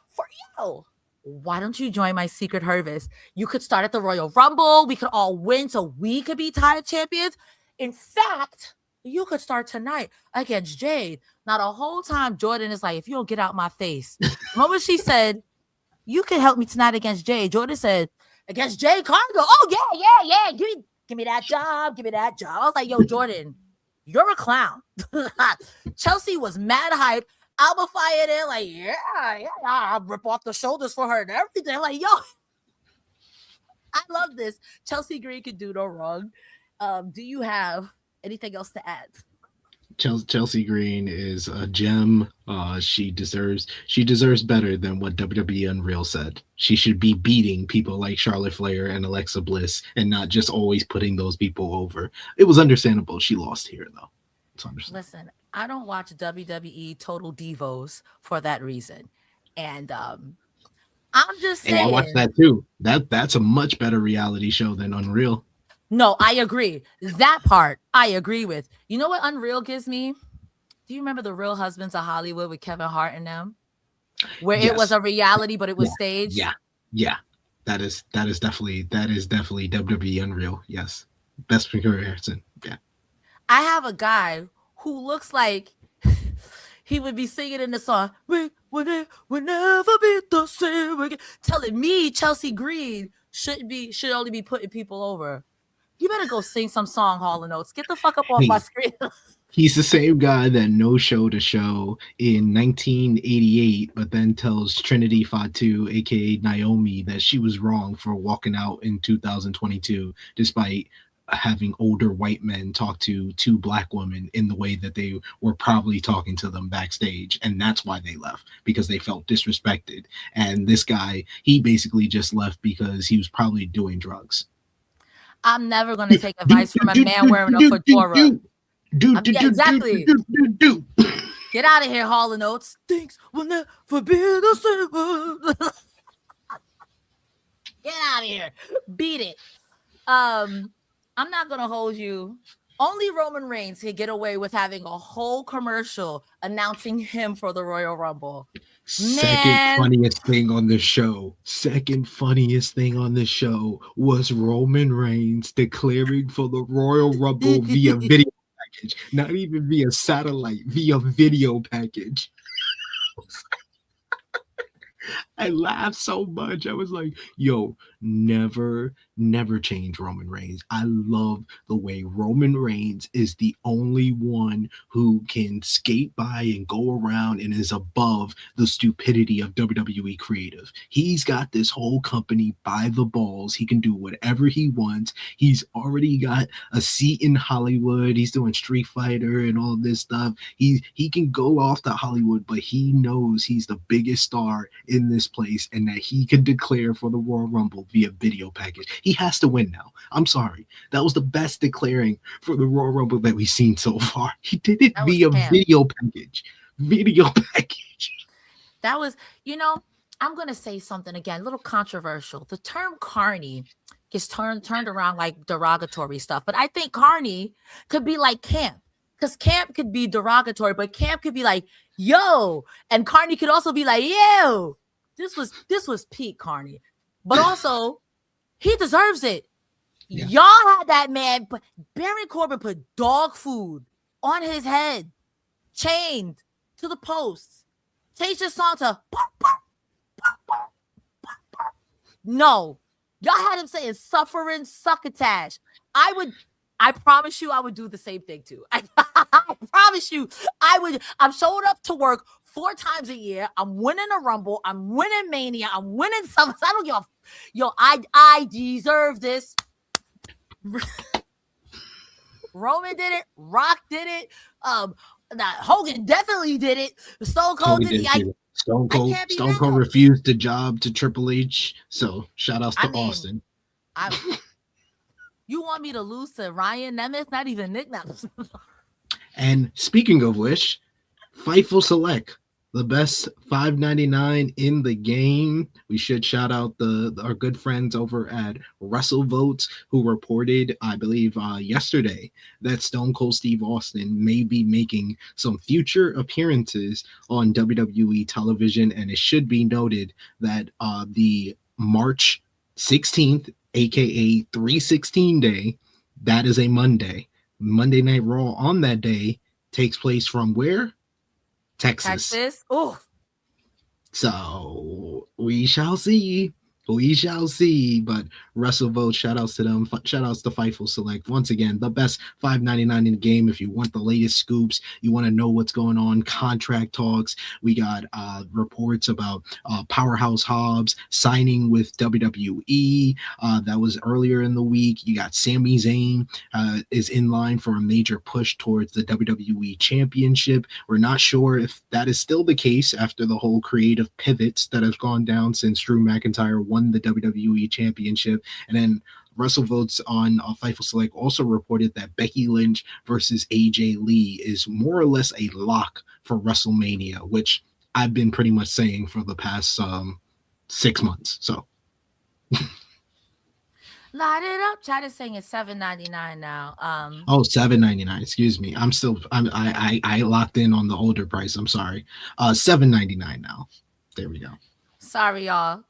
Why don't you join my secret harvest? You could start at the Royal Rumble. We could all win so we could be title champions. In fact, you could start tonight against Jade. Now, the whole time, Jordan is like, if you don't get out my face. The moment she said, you can help me tonight against Jade, Jordan said, against Jade Cargill. Oh, yeah. Give me that job. I was like, yo, Jordan, you're a clown. Chelsea was mad hype. Alba Fire there, like, yeah, I'll rip off the shoulders for her and everything. Like, yo, I love this. Chelsea Green could do no wrong. Do you have anything else to add? Chelsea Green is a gem. She deserves better than what WWE Unreal said. She should be beating people like Charlotte Flair and Alexa Bliss and not just always putting those people over. It was understandable she lost here, though. It's understandable. Listen, I don't watch WWE Total Divos for that reason. And I'm just saying. Hey, I watched that too. That's a much better reality show than Unreal. No, I agree. That part I agree with. You know what Unreal gives me? Do you remember the Real Husbands of Hollywood with Kevin Hart and them? Where it was a reality, but it was staged? Yeah. That is definitely WWE Unreal. Yes. Best comparison. Yeah. I have a guy who looks like he would be singing in the song, we will never be the same again, telling me Chelsea Green should only be putting people over. You better go sing some song, Hall & Oates. Get the fuck up off my Hey, screen. he's the same guy that no show to show in 1988, but then tells Trinity Fatu, aka Naomi, that she was wrong for walking out in 2022, despite having older white men talk to two black women in the way that they were probably talking to them backstage. And that's why they left, because they felt disrespected. And this guy, he basically just left because he was probably doing drugs. I'm never going to take advice from a man wearing a fedora. Yeah, exactly. Get out of here, Hall & Oates. Things will never be the same. Get out of here. Beat it. I'm not going to hold you. Only Roman Reigns can get away with having a whole commercial announcing him for the Royal Rumble. Second funniest thing on the show was Roman Reigns declaring for the Royal Rumble via video package, not even via satellite, via video package. I laughed so much. I was like, yo, never change Roman Reigns. I love the way Roman Reigns is the only one who can skate by and go around and is above the stupidity of WWE creative. He's got this whole company by the balls. He can do whatever he wants. He's already got a seat in Hollywood. He's doing Street Fighter and all this stuff. He can go off to Hollywood, but he knows he's the biggest star in this place and that he can declare for the Royal Rumble via video package. He has to win now. I'm sorry. That was the best declaring for the Royal Rumble that we've seen so far. He did it via video package. Video package. That was, I'm going to say something again, a little controversial. The term carny gets turned around like derogatory stuff, but I think carny could be like camp, because camp could be derogatory, but camp could be like, yo, and carny could also be like, yo, this was peak carny, but also he deserves it. Yeah. Y'all had that man, but Baron Corbin put dog food on his head, chained to the posts. Change the song to no. Y'all had him saying suffering succotash. I promise you I would do the same thing too. I promise you I would. I'm showing up to work 4 times a year. I'm winning a Rumble. I'm winning Mania. I'm winning something. I don't give a yo, I deserve this. Roman did it. Rock did it. Hogan definitely did it. Stone Cold did it. Stone Cold refused the job to Triple H. So shout outs to Austin. You want me to lose to Ryan Nemeth? Not even Nick Nemeth. And speaking of which, Fightful Select, the best $5.99 in the game. We should shout out our good friends over at WrestleVotes, who reported, I believe, yesterday that Stone Cold Steve Austin may be making some future appearances on WWE television. And it should be noted that the March 16th, aka 316 day, that is a Monday. Monday Night Raw on that day takes place from where? Texas. Oh. So we shall see. We shall see. But WrestleVote, shout outs to them. Shout outs to Fightful Select. Once again, the best $5.99 in the game. If you want the latest scoops, you want to know what's going on, contract talks. We got reports about Powerhouse Hobbs signing with WWE. That was earlier in the week. You got Sami Zayn is in line for a major push towards the WWE Championship. We're not sure if that is still the case after the whole creative pivots that have gone down since Drew McIntyre won the WWE Championship. And then WrestleVotes on Fightful Select also reported that Becky Lynch versus AJ Lee is more or less a lock for WrestleMania, which I've been pretty much saying for the past 6 months. So light it up. Chad is saying it's $7.99 now. $7.99. Excuse me. I locked in on the older price. I'm sorry. $7.99 now. There we go. Sorry, y'all.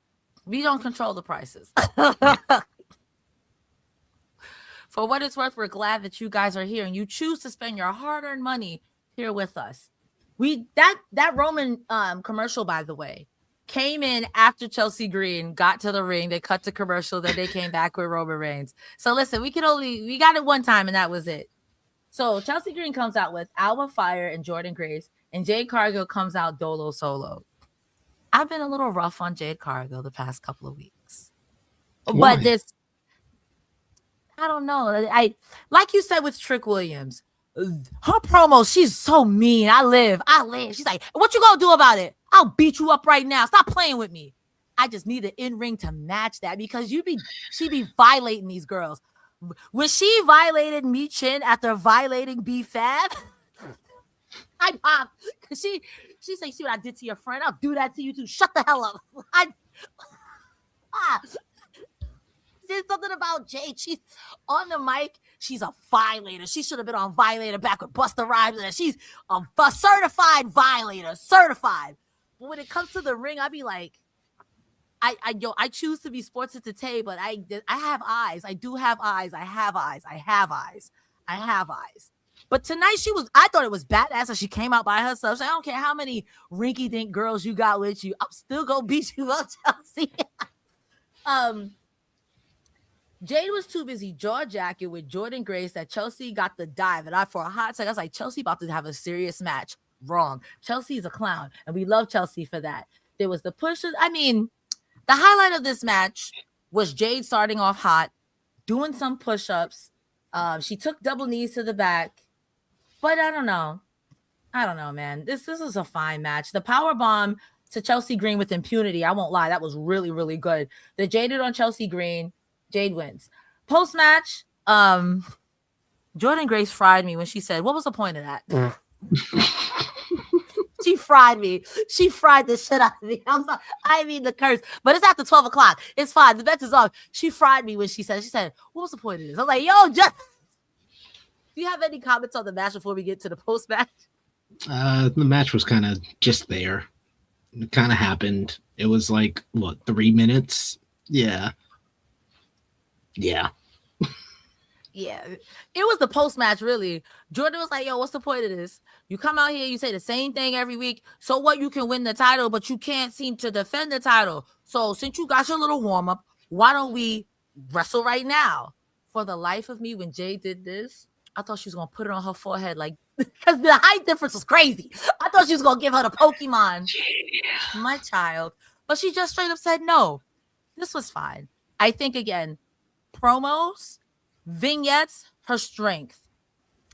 We don't control the prices. For what it's worth, we're glad that you guys are here and you choose to spend your hard-earned money here with us. That Roman commercial, by the way, came in after Chelsea Green got to the ring. They cut the commercial, then they came back with Roman Reigns. So listen, we got it one time and that was it. So Chelsea Green comes out with Alba Fire and Jordan Grace, and Jade Cargill comes out Dolo solo. I've been a little rough on Jade Cargill the past couple of weeks. Why? But I don't know. I like you said with Trick Williams, her promo, she's so mean. I live. She's like, what you gonna do about it? I'll beat you up right now. Stop playing with me. I just need an in-ring to match that because she be violating these girls. When she violated Me Chin after violating B Fab, I popped because she said, see what I did to your friend? I'll do that to you too. Shut the hell up. There's something about Jade. She's on the mic. She's a violator. She should have been on Violator back with Busta Rhymes. And she's a certified violator. Certified. But when it comes to the ring, I be like, I choose to be sports entertained, but I have eyes. I do have eyes. I have eyes. But tonight I thought it was badass that she came out by herself. So I don't care how many rinky-dink girls you got with you. I'm still gonna beat you up, Chelsea. Jade was too busy jaw-jacking with Jordan Grace that Chelsea got the dive. And for a hot second, I was like, Chelsea about to have a serious match. Wrong. Chelsea's a clown, and we love Chelsea for that. There was the pushes. I mean, the highlight of this match was Jade starting off hot, doing some push-ups. She took double knees to the back. But I don't know. Man. This is a fine match. The power bomb to Chelsea Green with impunity, I won't lie, that was really, really good. The Jaded on Chelsea Green, Jade wins. Post-match, Jordan Grace fried me when she said, what was the point of that? She fried me. She fried the shit out of me. I'm sorry. I mean the curse. But it's after 12 o'clock. It's fine. The bet is off. She fried me when she said, what was the point of this? I was like, yo, just... Do you have any comments on the match before we get to the post-match? The match was kind of just there. It kind of happened. It was like, 3 minutes? Yeah. Yeah. It was the post-match, really. Jordan was like, yo, what's the point of this? You come out here, you say the same thing every week. So what? You can win the title, but you can't seem to defend the title. So since you got your little warm-up, why don't we wrestle right now? For the life of me, when Jay did this, I thought she was going to put it on her forehead, like, because the height difference was crazy. I thought she was going to give her the Pokemon. My child. But she just straight up said no. This was fine. I think, again, promos, vignettes, her strength.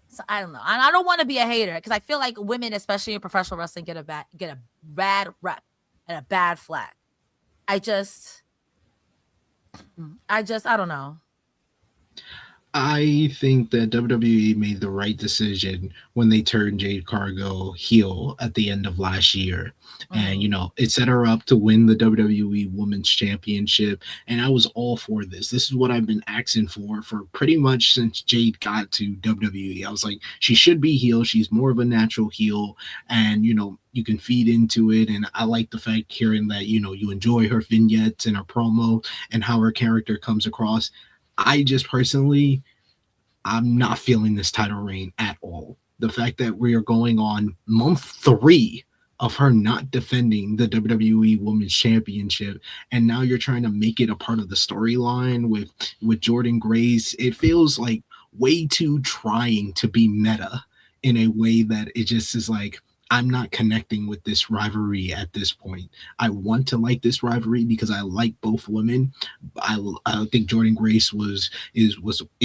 So I don't know. I don't want to be a hater because I feel like women, especially in professional wrestling, get a bad rep and a bad flag. I don't know. I think that WWE made the right decision when they turned Jade Cargill heel at the end of last year. And, it set her up to win the WWE Women's Championship. And I was all for this. This is what I've been asking for pretty much since Jade got to WWE. I was like, she should be heel. She's more of a natural heel. And, you can feed into it. And I like the fact hearing that, you enjoy her vignettes and her promo and how her character comes across. I just personally, I'm not feeling this title reign at all. The fact that we are going on month 3 of her not defending the WWE Women's Championship, and now you're trying to make it a part of the storyline with Jordan Grace. It feels like way too trying to be meta in a way that it just is like, I'm not connecting with this rivalry at this point. I want to like this rivalry because I like both women. I think Jordan Grace is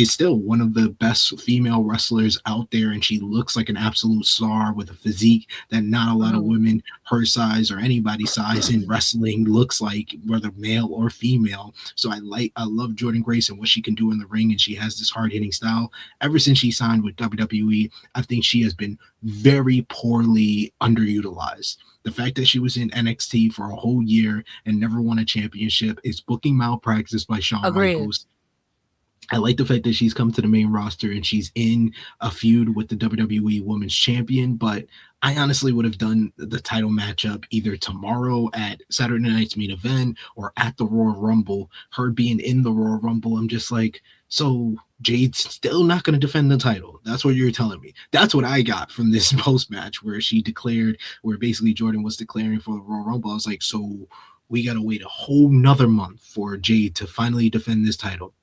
still one of the best female wrestlers out there, and she looks like an absolute star with a physique that not a lot of women her size or anybody's size in wrestling looks like, whether male or female. So I love Jordan Grace and what she can do in the ring, and she has this hard-hitting style. Ever since she signed with WWE, I think she has been very poorly underutilized. The fact that she was in NXT for a whole year and never won a championship is booking malpractice by Shawn Michaels. I like the fact that she's come to the main roster and she's in a feud with the WWE Women's Champion, but I honestly would have done the title matchup either tomorrow at Saturday night's main event or at the Royal Rumble. Her being in the Royal Rumble, I'm just like, so Jade's still not going to defend the title. That's what you're telling me. That's what I got from this post match where she declared, where basically Jordan was declaring for the Royal Rumble. I was like, so we got to wait a whole nother month for Jade to finally defend this title.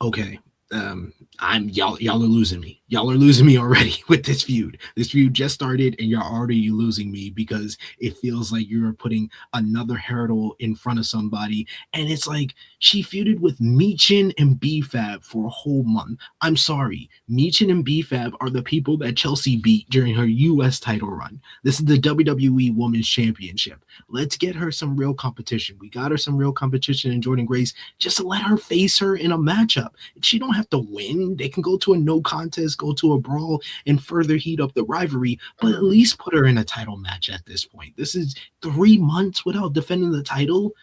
Okay. Y'all are losing me. Y'all are losing me already with this feud. This feud just started and you're already losing me because it feels like you're putting another hurdle in front of somebody. And it's like she feuded with Meechin and B-Fab for a whole month. I'm sorry. Meechin and B-Fab are the people that Chelsea beat during her US title run. This is the WWE Women's Championship. Let's get her some real competition. We got her some real competition in Jordan Grace. Just let her face her in a matchup. She don't have to win. They can go to a no contest, go to a brawl, and further heat up the rivalry. But at least put her in a title match at this point. This is 3 months without defending the title.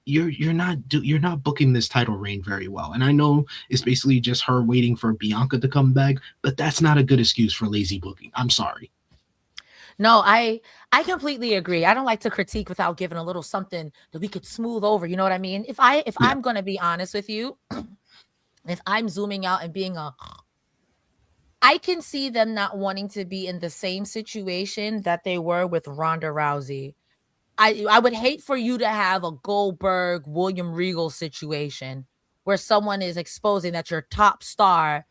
You're not booking this title reign very well. And I know it's basically just her waiting for Bianca to come back, but that's not a good excuse for lazy booking. I'm sorry. No, I completely agree. I don't like to critique without giving a little something that we could smooth over. You know what I mean? If I'm going to be honest with you, if I'm zooming out and being I can see them not wanting to be in the same situation that they were with Ronda Rousey. I would hate for you to have a Goldberg, William Regal situation where someone is exposing that your top star.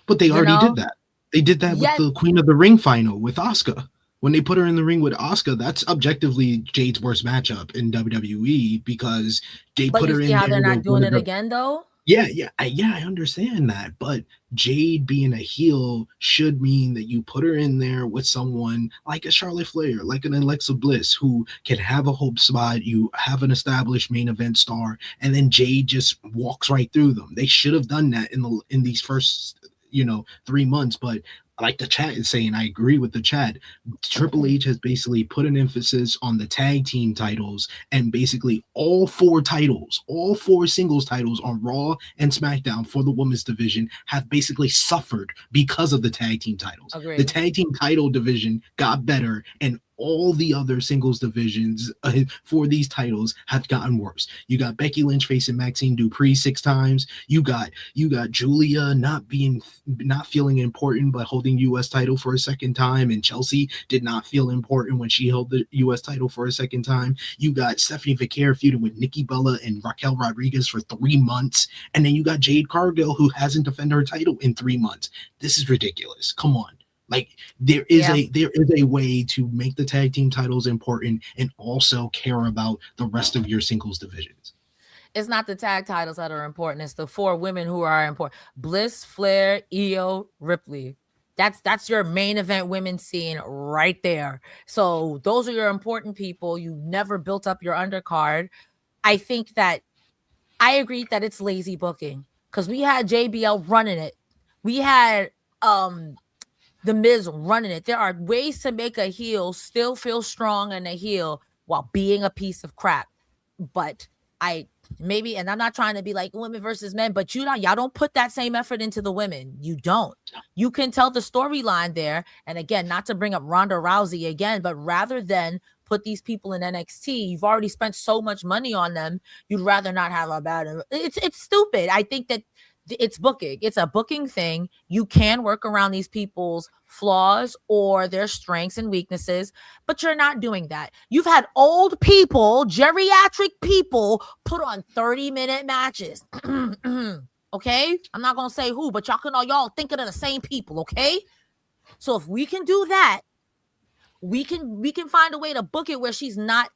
But they already did that. They did that with the Queen of the Ring final with Asuka. When they put her in the ring with Asuka, that's objectively Jade's worst matchup in WWE because they put her in. But you see how they're not doing it again, though? Yeah, I understand that. But Jade being a heel should mean that you put her in there with someone like a Charlotte Flair, like an Alexa Bliss, who can have a hope spot. You have an established main event star, and then Jade just walks right through them. They should have done that in these first 3 months, but like the chat is saying, I agree with the chat. Triple H has basically put an emphasis on the tag team titles, and basically all 4 singles titles on Raw and SmackDown for the women's division have basically suffered because of the tag team titles. Agreed. The tag team title division got better, and all the other singles divisions for these titles have gotten worse. You got Becky Lynch facing Maxine Dupree 6 times. You got Giulia not feeling important but holding US title for a second time, and Chelsea did not feel important when she held the US title for a second time. You got Stephanie Vaquer feuding with Nikki Bella and Raquel Rodriguez for 3 months, and then you got Jade Cargill, who hasn't defended her title in 3 months. This is ridiculous. Come on. Like there is a way to make the tag team titles important and also care about the rest of your singles divisions. It's not the tag titles that are important. It's the 4 women who are important. Bliss, Flair, Io, Ripley. That's your main event women's scene right there. So those are your important people. You never built up your undercard. I think that I agree that it's lazy booking because we had JBL running it. We had The Miz running it. There are ways to make a heel still feel strong in a heel while being a piece of crap. But and I'm not trying to be like women versus men, but y'all don't put that same effort into the women. You don't. You can tell the storyline there. And again, not to bring up Ronda Rousey again, but rather than put these people in NXT, you've already spent so much money on them. You'd rather not have a bad. It's stupid. I think that it's booking. It's a booking thing. You can work around these people's flaws or their strengths and weaknesses, but you're not doing that. You've had old people, geriatric people, put on 30-minute matches. Okay? I'm not going to say who, but y'all thinking of the same people, okay? So if we can do that, we can find a way to book it where she's not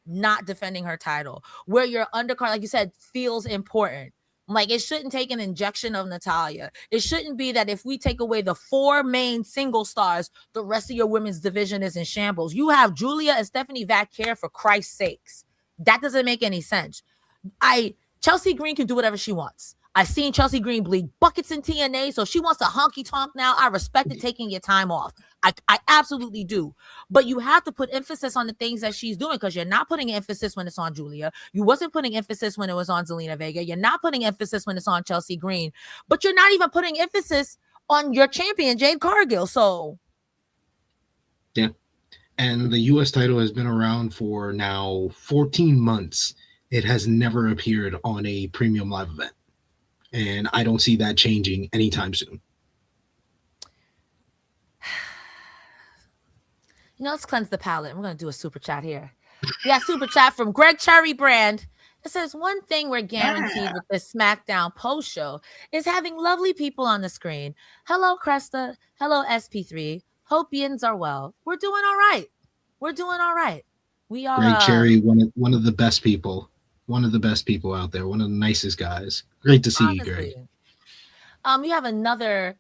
defending her title, where your undercard, like you said, feels important. Like, it shouldn't take an injection of Natalya. It shouldn't be that if we take away the 4 main single stars, the rest of your women's division is in shambles. You have Giulia and Stephanie Vaquer, for Christ's sakes. That doesn't make any sense. Chelsea Green can do whatever she wants. I've seen Chelsea Green bleed buckets in TNA, so if she wants to honky tonk now, I respect it taking your time off. I absolutely do. But you have to put emphasis on the things that she's doing, because you're not putting emphasis when it's on Giulia. You wasn't putting emphasis when it was on Zelina Vega. You're not putting emphasis when it's on Chelsea Green. But you're not even putting emphasis on your champion, Jade Cargill. So And the US title has been around for now 14 months. It has never appeared on a premium live event. And I don't see that changing anytime soon. Let's cleanse the palate. We're going to do a super chat here. We got super chat from Greg Cherry Brand. It says, one thing we're guaranteed with this SmackDown post show is having lovely people on the screen. Hello, Cresta. Hello, SP3. Hope yins are well. We're doing all right. We are. Greg Cherry, one of the best people. One of the best people out there. One of the nicest guys. Great to see you, Greg. We have another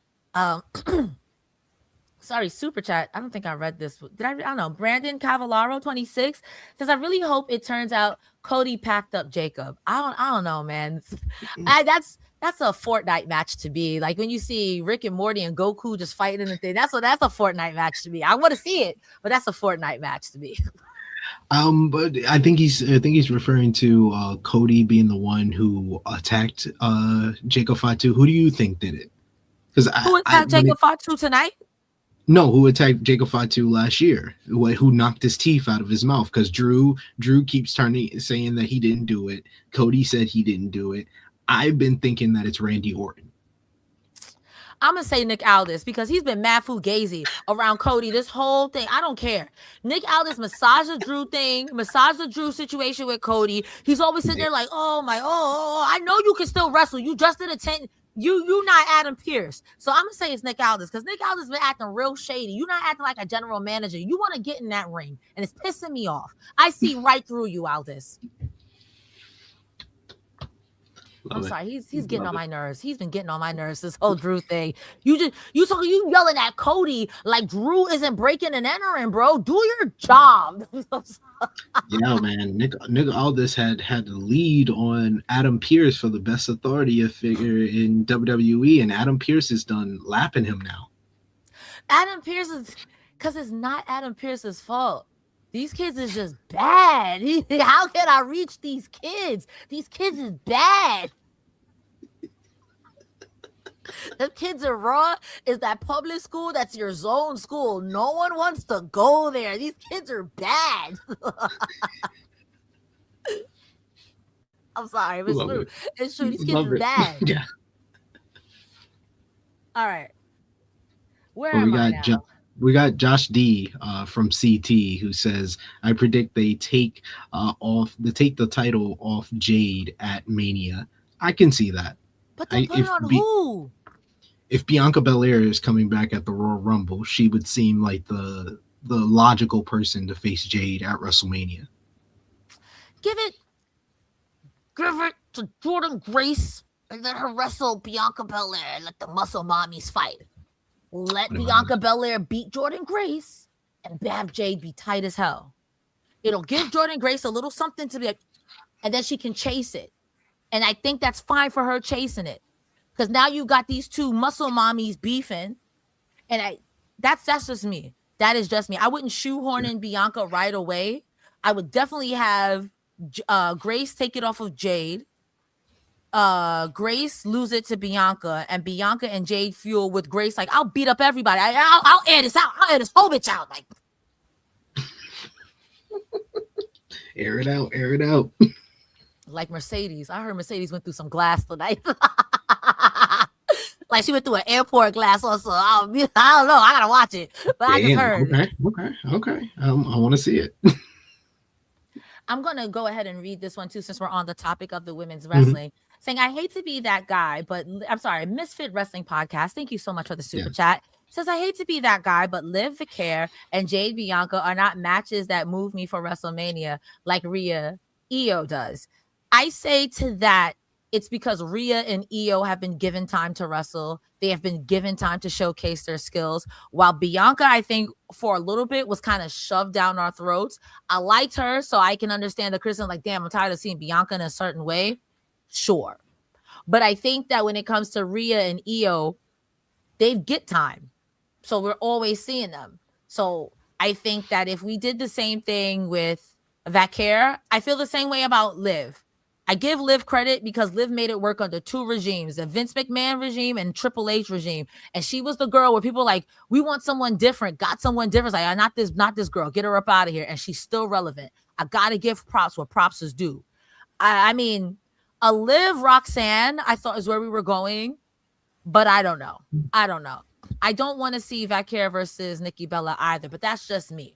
sorry, super chat. I don't think I read this. I don't know. Brandon Cavallaro 26 says, I really hope it turns out Cody packed up Jacob. I don't know, man. That's a Fortnite match to me. Like when you see Rick and Morty and Goku just fighting the thing. That's a Fortnite match to me. I want to see it, but that's a Fortnite match to me. But I think he's referring to Cody being the one who attacked Jacob Fatu. Who do you think did it? Because who attacked Jacob Fatu tonight? No, who attacked Jacob Fatu last year? Who knocked his teeth out of his mouth? Because Drew keeps saying that he didn't do it. Cody said he didn't do it. I've been thinking that it's Randy Orton. I'm going to say Nick Aldis because he's been mad fugazi around Cody this whole thing. I don't care. Nick Aldis massaged the Drew situation with Cody. He's always sitting there like, I know you can still wrestle. You just did a 10. You not Adam Pearce. So I'm going to say it's Nick Aldis because Nick Aldis been acting real shady. You're not acting like a general manager. You want to get in that ring, and it's pissing me off. I see right through you, Aldis. I'm sorry. He's getting on my nerves. He's been getting on my nerves this whole Drew thing. You yelling at Cody like Drew isn't breaking and entering, bro. Do your job. Yeah, man. Nick Aldis had the lead on Adam Pearce for the best authority figure in WWE, and Adam Pearce is done lapping him now. Adam Pearce is because it's not Adam Pearce's fault. These kids is just bad. How can I reach these kids? These kids is bad. The kids are raw. Is that public school? That's your zone school. No one wants to go there. These kids are bad. I'm sorry. It's true. It's true. These kids are bad. Yeah. All right. Where am I now? We got Josh D from CT who says, I predict they take the title off Jade at Mania. I can see that. But they put it on who? If Bianca Belair is coming back at the Royal Rumble, she would seem like the logical person to face Jade at WrestleMania. Give it to Jordan Grace and let her wrestle Bianca Belair and let the muscle mommies fight. Let Bianca Belair beat Jordan Grace and have Jade be tight as hell. It'll give Jordan Grace a little something to be like, and then she can chase it. And I think that's fine for her chasing it. Because now you got these two muscle mommies beefing. And that's just me. That is just me. I wouldn't shoehorn in Bianca right away. I would definitely have Grace take it off of Jade. Grace lose it to Bianca, and Bianca and Jade fuel with Grace. Like, I'll beat up everybody. I'll air this out. I'll air this whole bitch out. Like, air it out. Like Mercedes. I heard Mercedes went through some glass tonight. Like she went through an airport glass also. I don't know. I gotta watch it. But I just heard. Okay. I want to see it. I'm gonna go ahead and read this one too, since we're on the topic of the women's wrestling. Saying, I hate to be that guy, but I'm sorry, Misfit Wrestling Podcast. Thank you so much for the super chat. Says, I hate to be that guy, but Liv Vicaire and Jade Bianca are not matches that move me for WrestleMania like Rhea Io does. I say to that, it's because Rhea and Io have been given time to wrestle. They have been given time to showcase their skills. While Bianca, I think, for a little bit was kind of shoved down our throats. I liked her, so I can understand the criticism. Like, damn, I'm tired of seeing Bianca in a certain way. Sure. But I think that when it comes to Rhea and Io, they get time. So we're always seeing them. So I think that if we did the same thing with Vicaire, I feel the same way about Liv. I give Liv credit because Liv made it work under two regimes, the Vince McMahon regime and Triple H regime. And she was the girl where people were like, we want someone different, got someone different. Like, not this girl, get her up out of here. And she's still relevant. I got to give props where props is due. I mean, a Liv Roxanne, I thought is where we were going, but I don't know. I don't want to see Valkyria versus Nikki Bella either, but that's just me.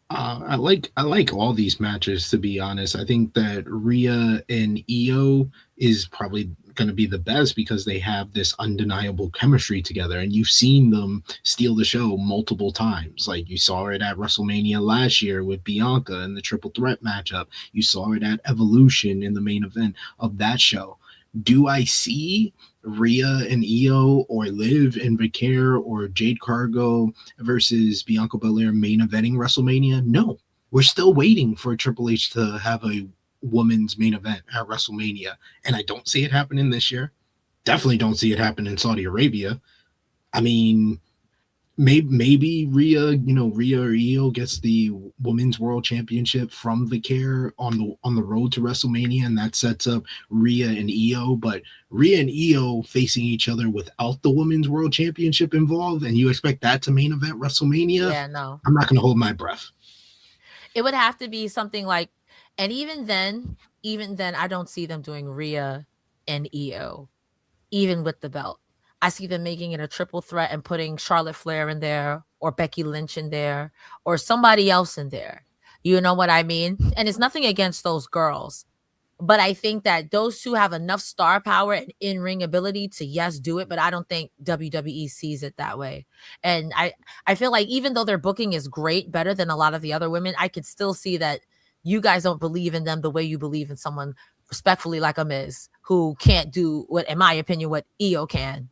I like all these matches, to be honest. I think that Rhea and Io is probably going to be the best because they have this undeniable chemistry together, and you've seen them steal the show multiple times. Like, you saw it at WrestleMania last year with Bianca in the triple threat matchup. You saw it at Evolution in the main event of that show. Do I see Rhea and Io or Liv and Vicaire or Jade Cargill versus Bianca Belair main eventing WrestleMania? No. We're still waiting for Triple H to have a women's main event at WrestleMania, and I don't see it happening this year. Definitely don't see it happen in Saudi Arabia. I mean, maybe Rhea or Io gets the Women's World Championship from Vicaire on the road to WrestleMania, and that sets up Rhea and Io. But Rhea and Io facing each other without the Women's World Championship involved, and you expect that to main event WrestleMania? Yeah, no. I'm not going to hold my breath. It would have to be something like, and even then, I don't see them doing Rhea and Io, even with the belt. I see them making it a triple threat and putting Charlotte Flair in there or Becky Lynch in there or somebody else in there. You know what I mean? And it's nothing against those girls, but I think that those two have enough star power and in-ring ability to, yes, do it, but I don't think WWE sees it that way. And I feel like even though their booking is great, better than a lot of the other women, I could still see that you guys don't believe in them the way you believe in someone respectfully like a Miz, who can't do what, in my opinion, what Io can.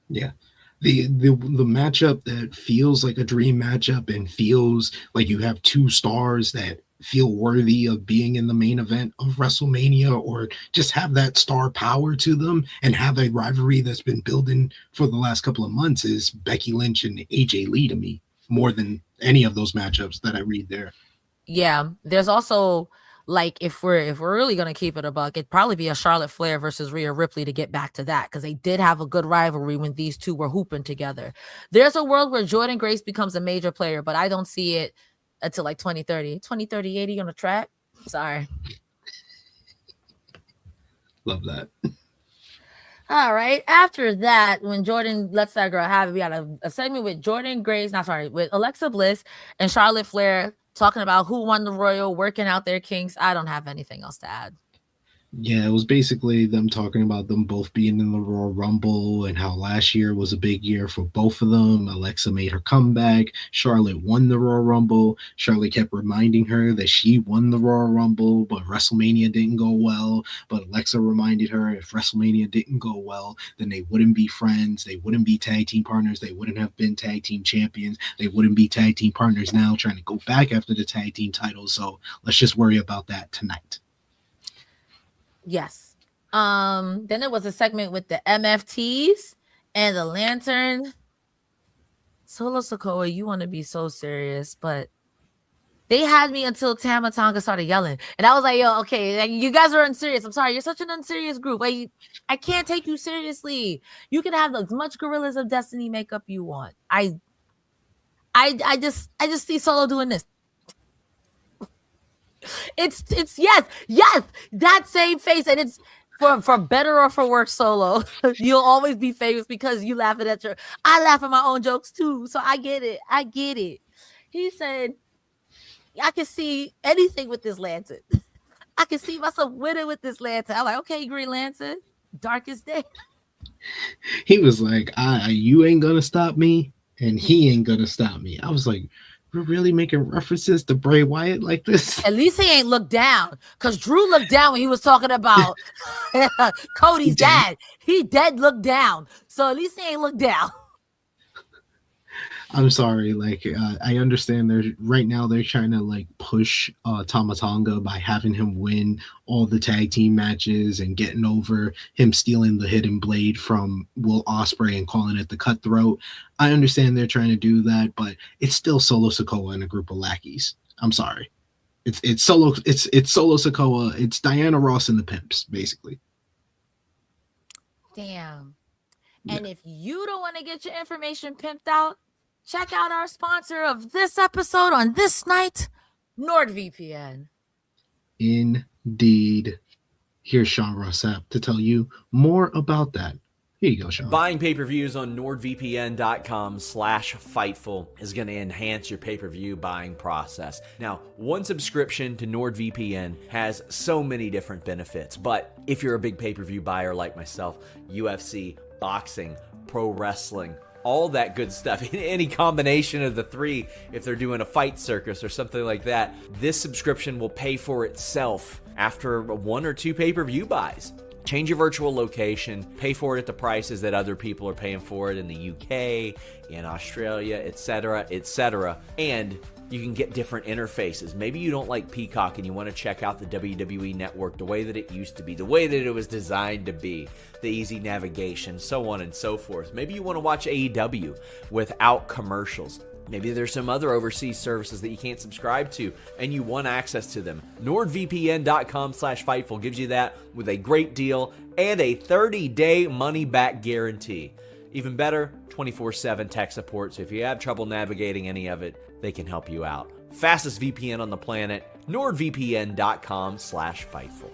Yeah. The matchup that feels like a dream matchup and feels like you have two stars that feel worthy of being in the main event of WrestleMania, or just have that star power to them and have a rivalry that's been building for the last couple of months, is Becky Lynch and AJ Lee to me, more than any of those matchups that I read there. Yeah, there's also, like, if we're really gonna keep it a buck, it'd probably be a Charlotte Flair versus Rhea Ripley to get back to that, because they did have a good rivalry when these two were hooping together. There's a world where Jordynne Grace becomes a major player, but I don't see it until like 2030. 2030 on the track. Sorry. Love that. All right. After that, when Jordan lets that girl have it, we got a segment with Jordynne Grace, with Alexa Bliss and Charlotte Flair talking about who won the Royal, working out their kinks. I don't have anything else to add. Yeah, it was basically them talking about them both being in the Royal Rumble and how last year was a big year for both of them. Alexa made her comeback. Charlotte won the Royal Rumble. Charlotte kept reminding her that she won the Royal Rumble, but WrestleMania didn't go well. But Alexa reminded her if WrestleMania didn't go well, then they wouldn't be friends. They wouldn't be tag team partners. They wouldn't have been tag team champions. They wouldn't be tag team partners now, trying to go back after the tag team titles. So let's just worry about that tonight. Yes. Then it was a segment with the MFTs and the Lantern. Solo Sikoa, you want to be so serious, but they had me until Tama Tonga started yelling. And I was like, yo, okay, like, you guys are unserious. I'm sorry. You're such an unserious group. Like, I can't take you seriously. You can have as much Gorillas of Destiny makeup you want. I just see Solo doing this. It's yes, that same face, and it's for better or for worse, Solo. You'll always be famous because you laughing at I laugh at my own jokes too, so I get it. He said, I can see anything with this lantern. I can see myself winning with this lantern. I'm like, okay, Green Lantern, darkest day. He was like, you ain't gonna stop me, and he ain't gonna stop me. I was like, we're really making references to Bray Wyatt like this? At least he ain't looked down, because Drew looked down when he was talking about Cody's dad. He dead looked down, so at least he ain't looked down. I'm sorry, like, I understand right now they're trying to like push Tama Tonga by having him win all the tag team matches and getting over him stealing the hidden blade from Will Ospreay and calling it the Cutthroat. I understand they're trying to do that, but it's still Solo Sikoa and a group of lackeys. I'm sorry. It's Solo Sikoa. It's Diana Ross and the Pimps, basically. Damn. Yeah. And if you don't want to get your information pimped out, check out our sponsor of this episode on this night, NordVPN. Indeed. Here's Sean Rossap to tell you more about that. Here you go, Sean. Buying pay-per-views on NordVPN.com/Fightful is going to enhance your pay-per-view buying process. Now, one subscription to NordVPN has so many different benefits, but if you're a big pay-per-view buyer like myself, UFC, boxing, pro wrestling, all that good stuff, any combination of the three, if they're doing a fight circus or something like that, this subscription will pay for itself after 1 or 2 pay-per-view buys. Change your virtual location, pay for it at the prices that other people are paying for it in the UK, in Australia, etc., and you can get different interfaces. Maybe you don't like Peacock and you want to check out the WWE Network the way that it used to be, the way that it was designed to be, the easy navigation, so on and so forth. Maybe you want to watch AEW without commercials. Maybe there's some other overseas services that you can't subscribe to and you want access to them. NordVPN.com/Fightful gives you that with a great deal and a 30-day money-back guarantee. Even better, 24/7 tech support, so if you have trouble navigating any of it, they can help you out. Fastest VPN on the planet, NordVPN.com/Fightful.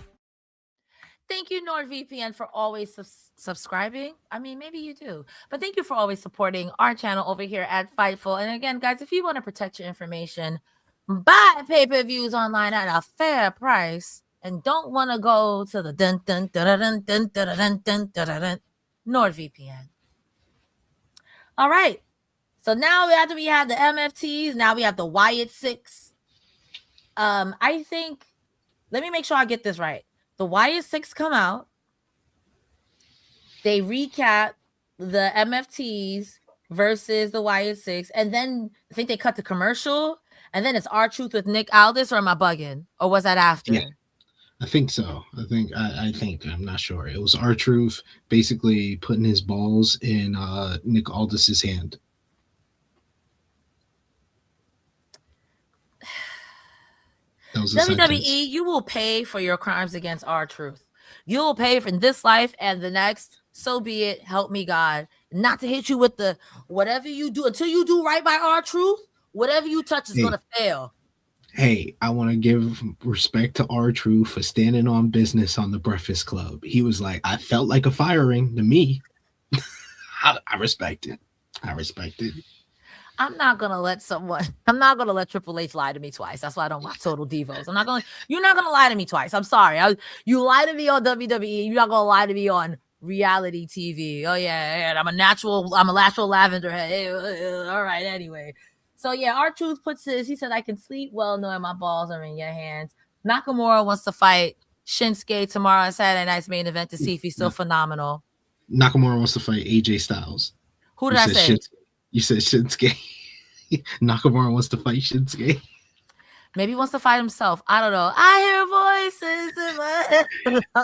Thank you, NordVPN, for always subscribing. I mean, maybe you do, but thank you for always supporting our channel over here at Fightful. And again, guys, if you want to protect your information, buy pay-per-views online at a fair price and don't want to go to the NordVPN. All right. So now after we have the MFTs, now we have the Wyatt 6. I think, let me make sure I get this right. The Wyatt 6 come out. They recap the MFTs versus the Wyatt 6. And then I think they cut the commercial. And then it's R-Truth with Nick Aldis, or am I bugging? Or was that after? Yeah, I think so. I think, I'm not sure. It was R-Truth basically putting his balls in Nick Aldis's hand. WWE, you will pay for your crimes against R-Truth. You will pay for this life and the next. So be it. Help me, God. Not to hit you with the whatever you do until you do right by R-Truth. Whatever you touch is gonna fail. Hey, I want to give respect to R-Truth for standing on business on the Breakfast Club. He was like, I felt like a firing to me. I respect it. I'm not gonna let Triple H lie to me twice. That's why I don't watch Total Divas. You're not gonna lie to me twice. I'm sorry. You lie to me on WWE. You're not gonna lie to me on reality TV. Oh yeah, I'm a natural lavender head. Hey, all right, anyway. So yeah, R-Truth he said, I can sleep well knowing my balls are in your hands. Nakamura wants to fight Shinsuke tomorrow at Saturday Night's main event to see if he's still phenomenal. Nakamura wants to fight AJ Styles. Who did I say? You said Shinsuke. Nakamura wants to fight Shinsuke. Maybe he wants to fight himself. I don't know. I hear voices in my head.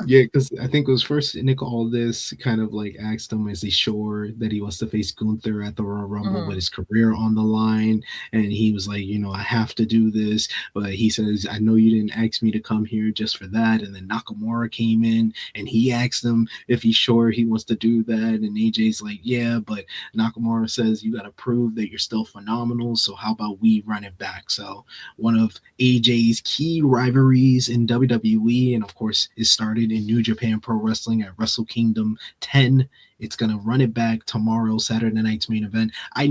Yeah, because I think it was first Nick Aldis kind of like asked him, is he sure that he wants to face Gunther at the Royal Rumble with his career on the line? And he was like, I have to do this. But he says, I know you didn't ask me to come here just for that. And then Nakamura came in and he asked him if he's sure he wants to do that. And AJ's like, yeah, but Nakamura says, you got to prove that you're still phenomenal. So how about we run it back? So one of AJ's key rivalries in WWE, and of course it started in New Japan Pro Wrestling at Wrestle Kingdom 10. It's gonna run it back tomorrow, Saturday night's main event. I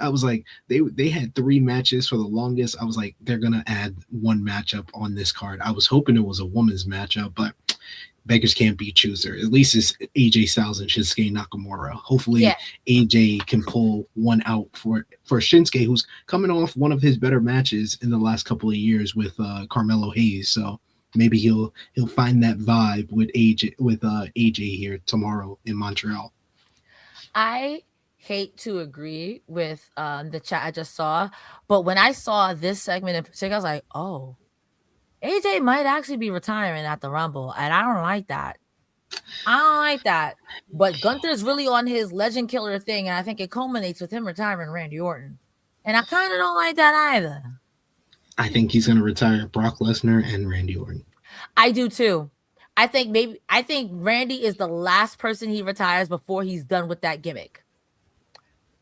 was like, they had 3 matches for the longest. I was like, they're gonna add one matchup on this card. I was hoping it was a woman's matchup, but beggars can't be chooser. At least it's AJ Styles and Shinsuke Nakamura. Hopefully AJ can pull one out for Shinsuke, who's coming off one of his better matches in the last couple of years with Carmelo Hayes. So maybe he'll find that vibe with AJ here tomorrow in Montreal. I hate to agree with the chat I just saw, but when I saw this segment in particular, I was like, oh, AJ might actually be retiring at the Rumble, and I don't like that. But Gunther's really on his legend killer thing, and I think it culminates with him retiring Randy Orton. And I kind of don't like that either. I think he's going to retire Brock Lesnar and Randy Orton. I do too. I think Randy is the last person he retires before he's done with that gimmick.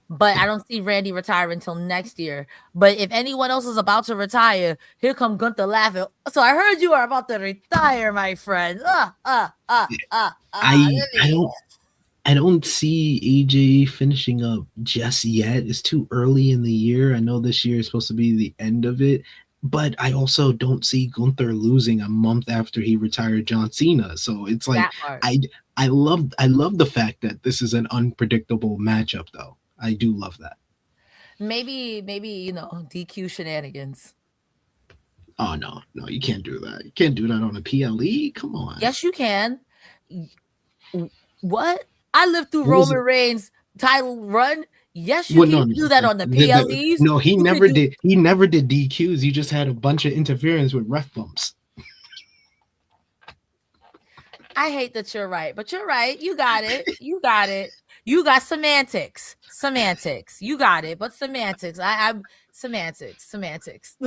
But I don't see Randy retire until next year. But if anyone else is about to retire, here come Gunther laughing. So I heard you are about to retire, my friend. I don't see AJ finishing up just yet. It's too early in the year. I know this year is supposed to be the end of it, but I also don't see Gunther losing a month after he retired John Cena. So it's like I love the fact that this is an unpredictable matchup, though. I do love that. Maybe DQ shenanigans. Oh no, you can't do that. You can't do that on a PLE. Come on. Yes, you can. What? I lived through Roman Reigns' title run. Yes, you can do that on the PLEs. No, he never did. He never did DQs. He just had a bunch of interference with ref bumps. I hate that you're right, but you're right. You got it. You got semantics. You got it, but semantics. I'm semantics.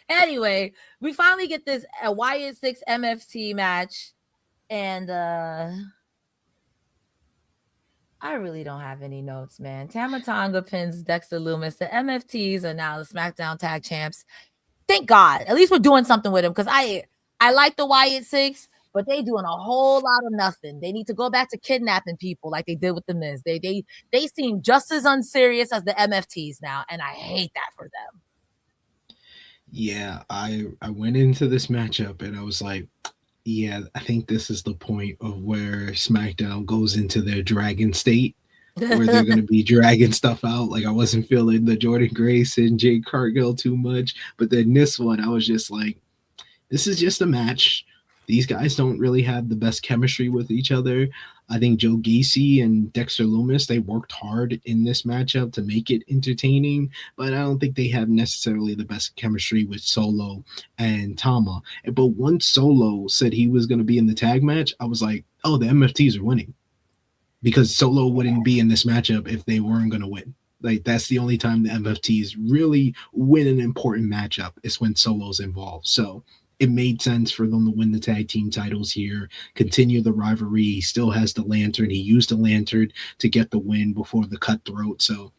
Anyway, we finally get this Wyatt 6 MFT match, and I really don't have any notes, man. Tama Tonga pins Dexter Lumis. The MFTs are now the SmackDown Tag Champs. Thank God. At least we're doing something with them, because I like the Wyatt 6, but they doing a whole lot of nothing. They need to go back to kidnapping people like they did with the Miz. They seem just as unserious as the MFTs now, and I hate that for them. Yeah, I went into this matchup and I was like, yeah, I think this is the point of where SmackDown goes into their dragon state, where they're going to be dragging stuff out. Like, I wasn't feeling the Jordan Grace and Jade Cargill too much, but then this one, I was just like, this is just a match. These guys don't really have the best chemistry with each other. I think Joe Gacy and Dexter Lumis, they worked hard in this matchup to make it entertaining, but I don't think they have necessarily the best chemistry with Solo and Tama. But once Solo said he was going to be in the tag match, I was like, oh, the MFTs are winning, because Solo wouldn't be in this matchup if they weren't going to win. Like, that's the only time the MFTs really win an important matchup is when Solo's involved. So it made sense for them to win the tag team titles here, continue the rivalry. He still has the lantern. He used the lantern to get the win before the cutthroat. So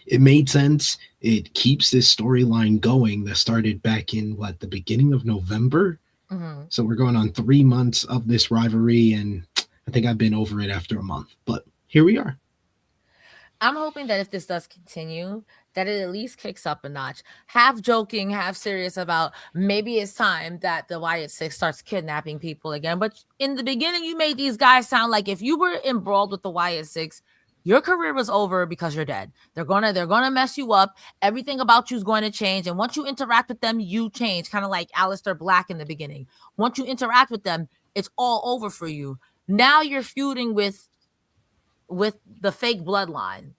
it made sense. It keeps this storyline going that started back in the beginning of November. Mm-hmm. So we're going on 3 months of this rivalry, and I think I've been over it after a month, but here we are. I'm hoping that if this does continue, that it at least kicks up a notch. Half joking, half serious about maybe it's time that the Wyatt 6 starts kidnapping people again. But in the beginning, you made these guys sound like if you were embroiled with the Wyatt 6, your career was over because you're dead. They're gonna mess you up. Everything about you is going to change. And once you interact with them, you change. Kind of like Aleister Black in the beginning. Once you interact with them, it's all over for you. Now you're feuding with the fake bloodline,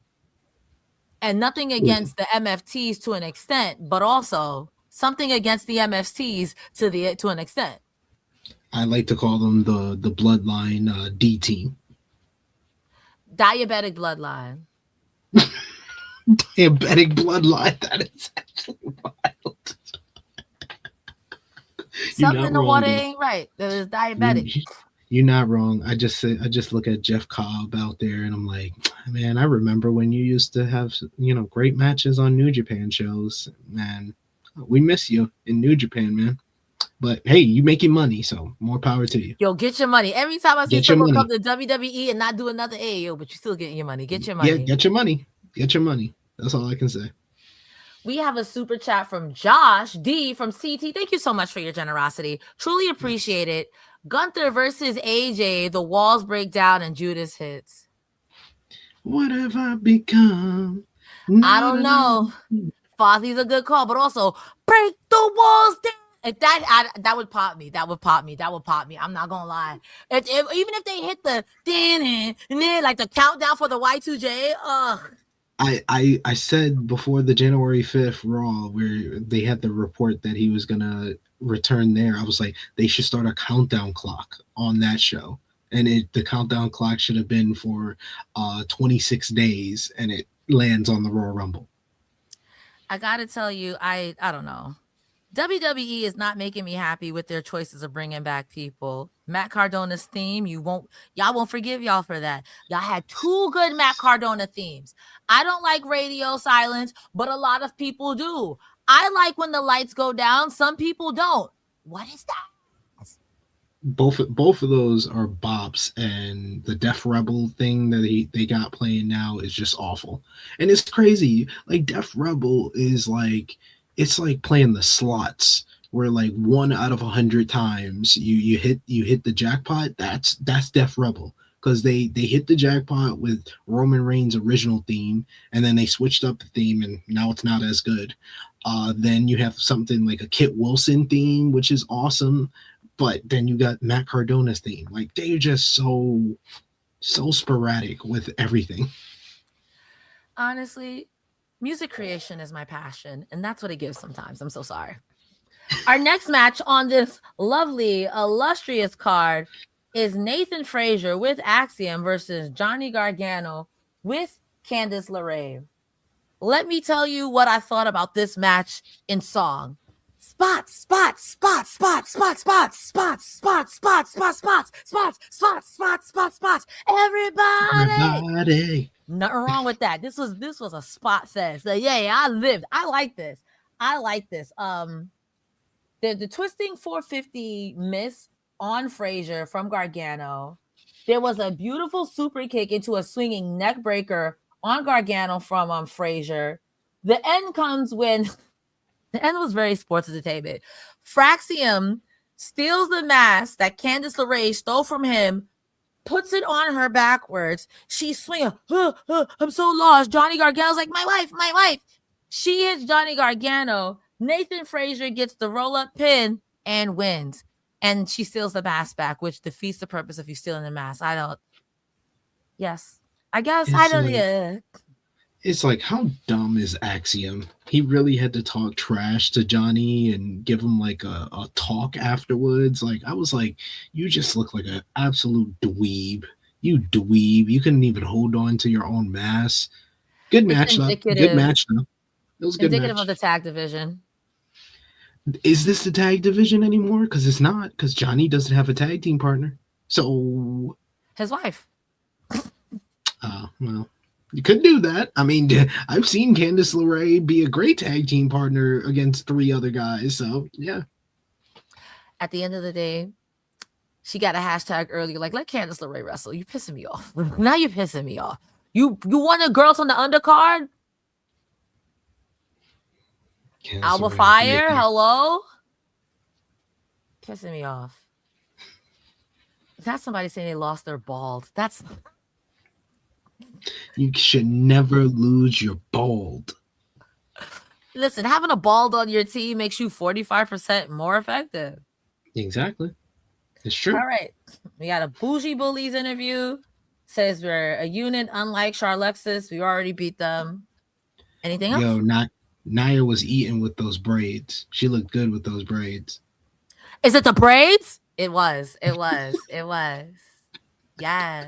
and nothing against the MFTs to an extent, but also something against the MFTs to an extent. I like to call them the bloodline D team. Diabetic bloodline. Diabetic bloodline. That is actually wild. Something in the water ain't right. That is diabetic. You're not wrong. I just look at Jeff Cobb out there and I'm like, man, I remember when you used to have, great matches on New Japan shows. Man, we miss you in New Japan, man. But hey, you making money, so more power to you. Yo, get your money. Every time I see someone come to WWE and not do another AAO, but you're still getting your money. Get your money. Yeah, get your money. Get your money. That's all I can say. We have a super chat from Josh D from CT. Thank you so much for your generosity. Truly appreciate it. Gunther versus AJ, the walls break down and Judas hits. What have I become? I don't know. Fozzie's a good call, but also break the walls down. If that would pop me. That would pop me. I'm not gonna lie. Even if they hit the and then like the countdown for the Y2J, I said before the January 5th Raw where they had the report that he was gonna return there, I was like, they should start a countdown clock on that show, and the countdown clock should have been for 26 days, and it lands on the Royal Rumble. I gotta tell you, I don't know. WWE is not making me happy with their choices of bringing back people. Matt Cardona's theme, y'all won't forgive y'all for that. Y'all had 2 good Matt Cardona themes. I don't like radio silence, but a lot of people do. I like when the lights go down. Some people don't. What is that? Both of those are bops, and the Def Rebel thing that they got playing now is just awful. And it's crazy. Like Def Rebel is like, it's like playing the slots where like 1 out of 100 times you hit the jackpot. That's Def Rebel, because they hit the jackpot with Roman Reigns' original theme, and then they switched up the theme, and now it's not as good. Then you have something like a Kit Wilson theme, which is awesome. But then you got Matt Cardona's theme. Like, they're just so sporadic with everything. Honestly, music creation is my passion, and that's what it gives sometimes. I'm so sorry. Our next match on this lovely, illustrious card is Nathan Frazer with Axiom versus Johnny Gargano with Candice LeRae. Let me tell you what I thought about this match in song. Spots, spots, spots, spots, spots, spots, spots, spots, spots, spots, spots, spots, spots, spots, spots, spots. Everybody. Nothing wrong with that. This was a spot fest. So yeah, I lived. I like this. The twisting 450 miss on Frazer from Gargano. There was a beautiful super kick into a swinging neck breaker on Gargano from Frazer. The end comes when the end was very sports entertainment. Fraxium steals the mask that Candice LeRae stole from him, puts it on her backwards. She's swinging. I'm so lost. Johnny Gargano's like, my wife. She hits Johnny Gargano. Nathan Frazer gets the roll-up pin and wins. And she steals the mask back, which defeats the purpose of you stealing the mask. It's like, how dumb is Axiom? He really had to talk trash to Johnny and give him like a talk afterwards. Like, I was like, you just look like an absolute dweeb. You dweeb. You couldn't even hold on to your own mask. Good match, though. Good match, though. It was a good match. Indicative of the tag division. Is this the tag division anymore? Because it's not. Because Johnny doesn't have a tag team partner. So his wife. Well, you could do that. I mean, I've seen Candice LeRae be a great tag team partner against 3 other guys. So yeah. At the end of the day, she got a hashtag earlier, like, let Candice LeRae wrestle. You pissing me off. Now you're pissing me off. You wanted girls on the undercard? Alba Fire, hello? Pissing me off. That's somebody saying they lost their bald. You should never lose your bald. Listen, having a bald on your team makes you 45% more effective. Exactly. It's true. All right. We got a Bougie Bullies interview. Says we're a unit unlike Charlexis. We already beat them. Anything else? Yo, Nia was eating with those braids. She looked good with those braids. Is it the braids? It was. Yes.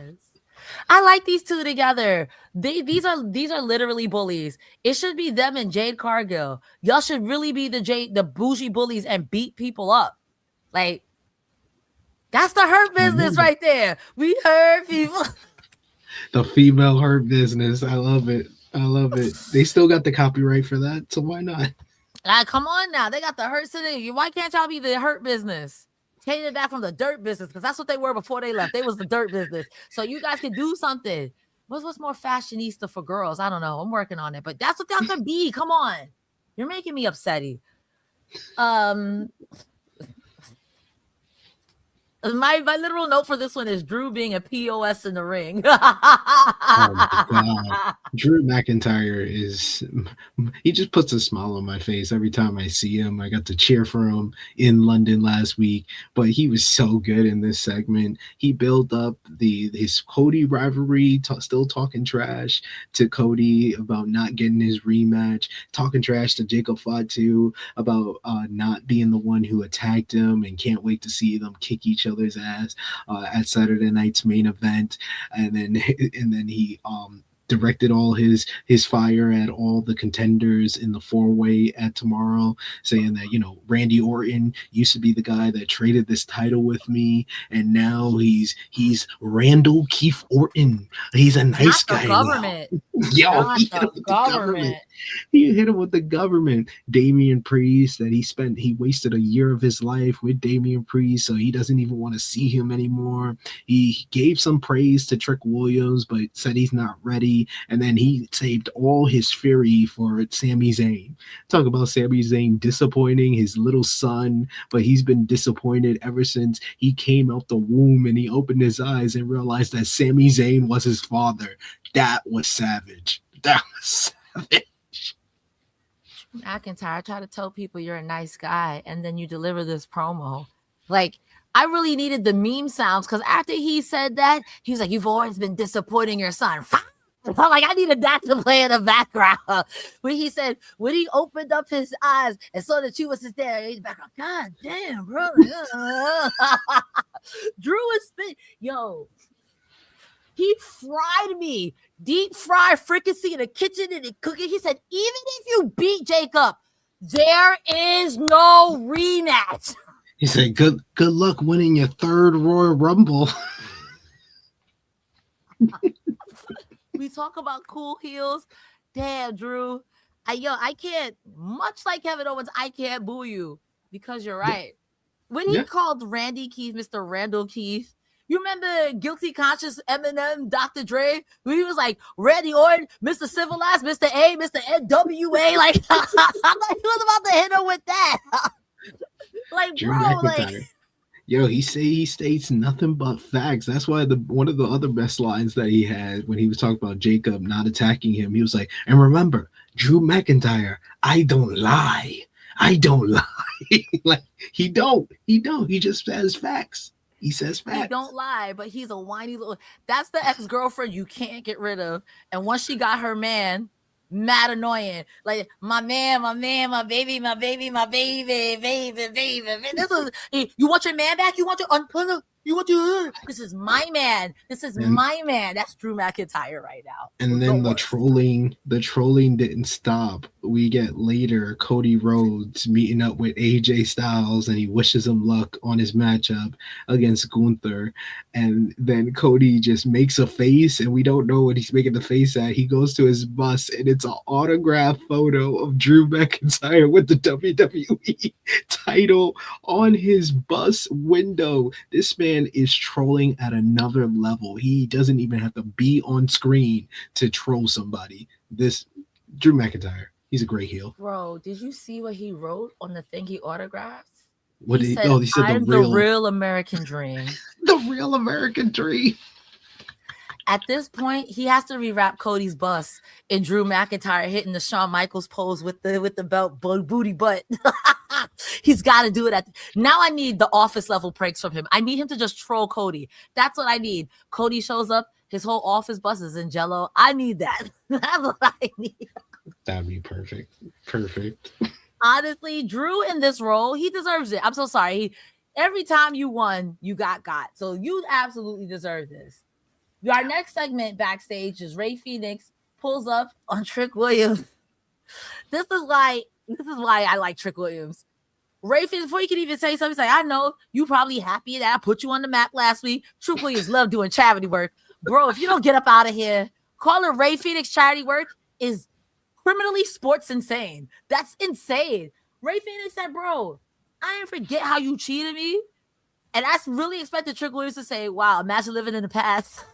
I like these two together. These are literally bullies. It should be them and Jade Cargill. Y'all should really be the Bougie Bullies and beat people up. Like, that's the hurt business right there. We hurt people. The female hurt business. I love it. They still got the copyright for that, so why not? Come on now. They got the hurt today. Why can't y'all be the hurt business? Taking it back from the dirt business, because that's what they were before they left. They was the dirt business. So you guys can do something. What's more fashionista for girls? I don't know. I'm working on it, but that's what y'all can be. Come on. You're making me upsetty. My literal note for this one is Drew being a POS in the ring. Oh my God. Drew McIntyre he just puts a smile on my face every time I see him. I got to cheer for him in London last week, but he was so good in this segment. He built up his Cody rivalry, still talking trash to Cody about not getting his rematch, talking trash to Jacob Fatu about not being the one who attacked him, and can't wait to see them kick each other's ass at Saturday night's main event. And then he directed all his fire at all the contenders in the 4-way at Tomorrow, saying that, you know, Randy Orton used to be the guy that traded this title with me, and now he's Randall Keith Orton. He's a nice guy government. now. Yo, Not he hit him with the government. He hit him with the government. Damian Priest, that he wasted a year of his life with Damian Priest, so he doesn't even want to see him anymore. He gave some praise to Trick Williams, but said he's not ready. And then he saved all his fury for Sami Zayn. Talk about Sami Zayn disappointing his little son, but he's been disappointed ever since he came out the womb and he opened his eyes and realized that Sami Zayn was his father. That was savage. That was savage. McIntyre, try to tell people you're a nice guy, and then you deliver this promo. Like, I really needed the meme sounds, because after he said that, he was like, "You've always been disappointing your son." I'm like, I needed that to play in the background. When he said, when he opened up his eyes and saw that you was there in the background, God damn, bro. Drew is spit. Yo, he fried me. Deep fried fricassee in the kitchen and cooking. He said, even if you beat Jacob, there is no rematch. He said, good luck winning your third Royal Rumble. We talk about cool heels. Damn, Drew. I can't, much like Kevin Owens, I can't boo you because you're right. When he called Randy Keith Mr. Randall Keith, you remember Guilty Conscious Eminem, Dr. Dre, when he was like, Randy Orton, Mr. Civilized, Mr. A, Mr. NWA. Like, I thought he was about to hit him with that. Like, Drew bro, McIntyre. like. Yo, he states nothing but facts. That's why one of the other best lines that he had when he was talking about Jacob not attacking him, he was like, and remember, Drew McIntyre, I don't lie. I don't lie. Like, he don't. He just says facts. He says facts. He don't lie, but he's a whiny little. That's the ex-girlfriend you can't get rid of. And once she got her man, mad annoying. Like, my man, my baby. This is, you want your man back? You want your unplugged? You want your? This is my man. This is my man. That's Drew McIntyre right now. And then the trolling didn't stop. We get later Cody Rhodes meeting up with AJ Styles, and he wishes him luck on his matchup against Gunther. And then Cody just makes a face, and we don't know what he's making the face at. He goes to his bus, and it's an autographed photo of Drew McIntyre with the WWE title on his bus window. This man is trolling at another level. He doesn't even have to be on screen to troll somebody. This Drew McIntyre, he's a great heel. Bro, did you see what he wrote on the thing he autographed? What he did said, he said I'm the real American dream. The real American dream. At this point, he has to rewrap Cody's bus in Drew McIntyre hitting the Shawn Michaels pose with the belt booty butt. He's got to do it. Now I need the office level pranks from him. I need him to just troll Cody. That's what I need. Cody shows up. His whole office bus is in Jello. I need that. That's what I need. That'd be perfect. Perfect. Honestly, Drew in this role, he deserves it. I'm so sorry. Every time you won, you got. So you absolutely deserve this. Our next segment backstage is Ray Phoenix pulls up on Trick Williams. This is why I like Trick Williams. Ray Phoenix, before you can even say something, he's like, I know you probably happy that I put you on the map last week. Trick Williams love doing charity work. Bro, if you don't get up out of here, calling Ray Phoenix charity work is criminally sports insane. That's insane. Ray Phoenix said, bro, I didn't forget how you cheated me. And I really expected Trick Williams to say, wow, imagine living in the past.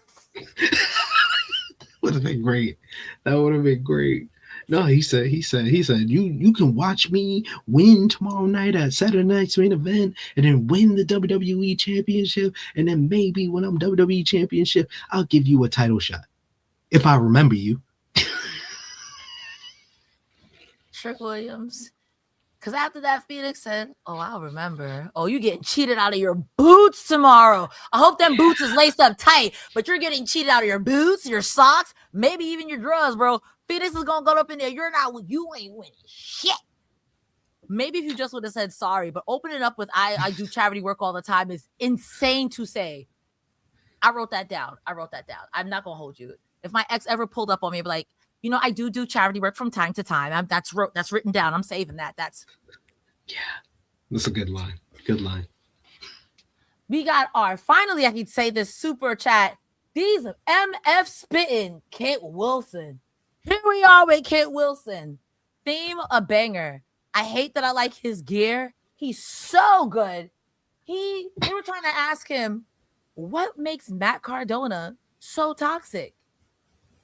Would have been great. That would have been great. No, he said, you can watch me win tomorrow night at Saturday night's main event and then win the WWE championship. And then maybe when I'm WWE championship, I'll give you a title shot. If I remember you. Trick Williams. Because after that, Phoenix said, oh, I'll remember. Oh, you getting cheated out of your boots tomorrow. I hope them boots is laced up tight, but you're getting cheated out of your boots, your socks, maybe even your drawers, bro. Phoenix is going to go up in there. You ain't winning shit. Maybe if you just would have said sorry, but opening up with I do charity work all the time is insane to say. I wrote that down. I'm not going to hold you. If my ex ever pulled up on me, I'd be like, you know, I do charity work from time to time. That's written down. I'm saving that. That's a good line. Good line. We got finally, I could say this super chat. These MF spitting Kit Wilson. Here we are with Kit Wilson. Theme a banger. I hate that I like his gear. He's so good. They were trying to ask him, what makes Matt Cardona so toxic?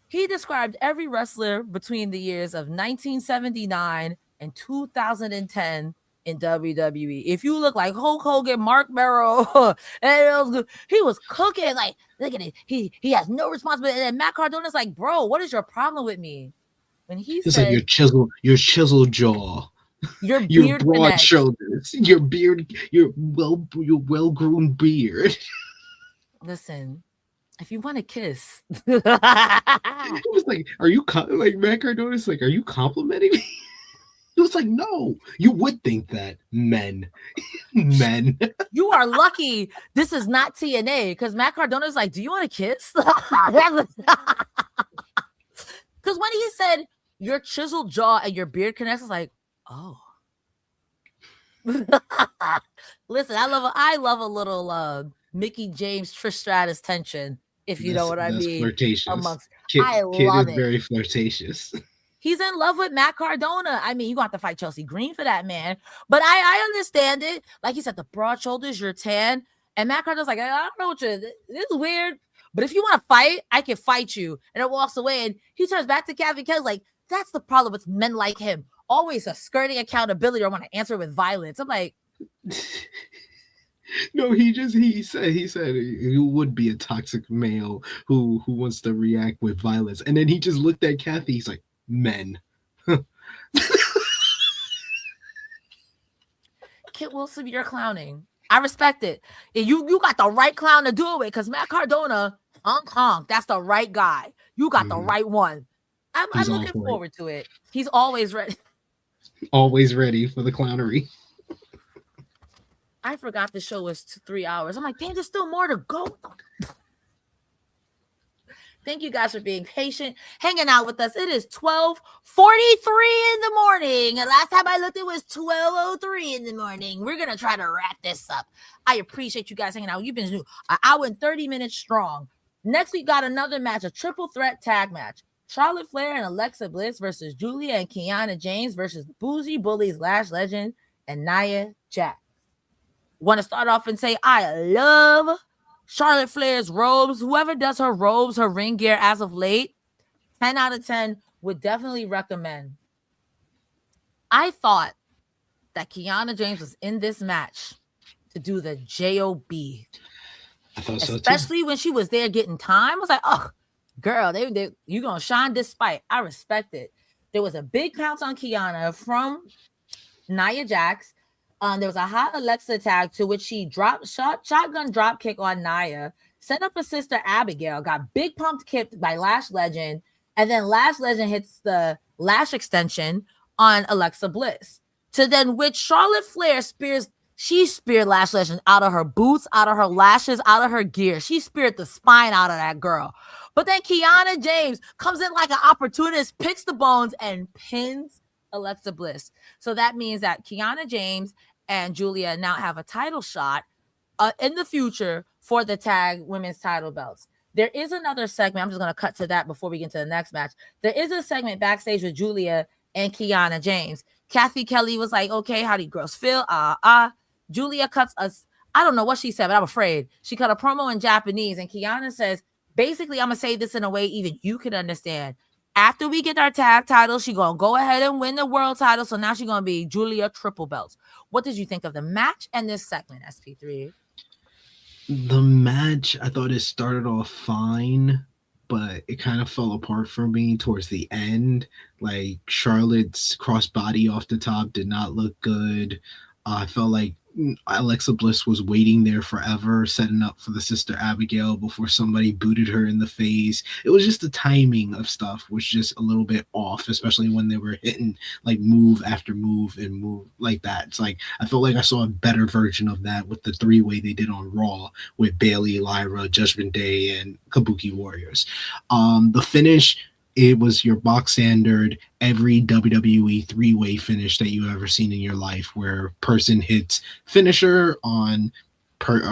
He described every wrestler between the years of 1979 and 2010 in WWE. If you look like Hulk Hogan, Mark Merrow, and he was cooking. Like, look at it. He has no responsibility. And Matt Cardona's like, bro, what is your problem with me? When he it's said, like your chiseled jaw, your broad connects. shoulders, your beard, your well-groomed beard. Listen, if you want to kiss, It was like, are you like Matt Cardona's like, are you complimenting me? It was like, no, you would think that men. You are lucky this is not TNA, because Matt Cardona's like, do you want to kiss? Because when he said your chiseled jaw and your beard connects, it's like, oh. Listen, I love a little Mickey James Trish Stratus tension, if you know what I mean. Flirtatious. Kid is very flirtatious. He's in love with Matt Cardona. I mean, you got to fight Chelsea Green for that, man. But I understand it. Like he said, the broad shoulders, you're tan. And Matt Cardona's like, I don't know what this is weird. But if you want to fight, I can fight you. And it walks away. And he turns back to Kathy Kelly's like, that's the problem with men like him. Always skirting accountability or want to answer with violence. I'm like, no, he said you would be a toxic male who wants to react with violence. And then he just looked at Kathy. He's like, men. Kit Wilson, you're clowning. I respect it. And you got the right clown to do it with, because Matt Cardona, honk, that's the right guy. You got the right one. I'm looking forward to it. He's always ready. Always ready for the clownery. I forgot the show was 3 hours. I'm like, damn, there's still more to go. Thank you guys for being patient, hanging out with us. It is 12:43 in the morning. And last time I looked, it was 12:03 in the morning. We're going to try to wrap this up. I appreciate you guys hanging out. You've been an hour and 30 minutes strong. Next, we got another match, a triple threat tag match. Charlotte Flair and Alexa Bliss versus Giulia and Kiana James versus Bougie Bullies, Lash Legend, and Nia Jax. Want to start off and say, I love Charlotte Flair's robes. Whoever does her robes, her ring gear as of late, 10 out of 10 would definitely recommend. I thought that Kiana James was in this match to do the J.O.B. I thought so too. Especially when she was there getting time. I was like, oh, girl, you going to shine despite. I respect it. There was a big pounce on Kiana from Nia Jax. There was a hot Alexa tag to which she shotgun drop kick on Nia, set up her sister Abigail, got big pumped kicked by Lash Legend, and then Lash Legend hits the Lash on Alexa Bliss. To then which Charlotte Flair speared Lash Legend out of her boots, out of her lashes, out of her gear. She speared the spine out of that girl. But then Kiana James comes in like an opportunist, picks the bones, and pins Alexa Bliss. So that means that Kiana James and Giulia now have a title shot in the future for the tag women's title belts. There is another segment. I'm just going to cut to that before we get to the next match. There is a segment backstage with Giulia and Kiana James. Kathy Kelly was like, okay, how do you girls feel? Giulia cuts us. I don't know what she said, but I'm afraid. She cut a promo in Japanese, and Kiana says, basically, I'm going to say this in a way even you could understand. After we get our tag title, she's going to go ahead and win the world title. So now she's going to be Giulia triple belts. What did you think of the match and this segment, SP3? The match, I thought it started off fine, but it kind of fell apart for me towards the end. Like Charlotte's crossbody off the top did not look good. I felt like Alexa Bliss was waiting there forever, setting up for the Sister Abigail before somebody booted her in the face. It was just the timing of stuff was just a little bit off, especially when they were hitting like move after move and move like that. It's like I felt like I saw a better version of that with the 3-way they did on Raw with Bayley, Lyra, Judgment Day, and Kabuki Warriors. The finish, it was your box standard, every WWE 3-way finish that you've ever seen in your life, where person hits finisher on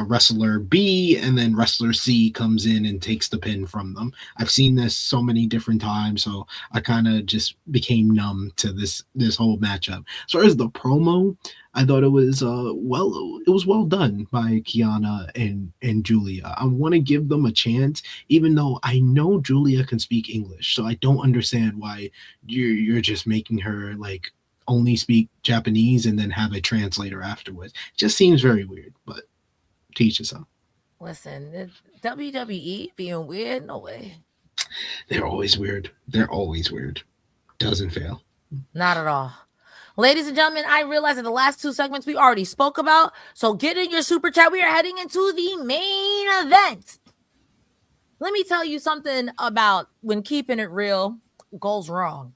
wrestler B, and then wrestler C comes in and takes the pin from them. I've seen this so many different times, so I kind of just became numb to this whole matchup. As far as the promo, I thought it was well done by Kiana and Giulia. I want to give them a chance, even though I know Giulia can speak English, so I don't understand why you're just making her like only speak Japanese and then have a translator afterwards. It just seems very weird, but teach us own. Listen, the WWE being weird, no way. They're always weird. Doesn't fail. Not at all. Ladies and gentlemen, I realize that the last 2 segments we already spoke about, so get in your super chat. We are heading into the main event. Let me tell you something about when keeping it real goes wrong.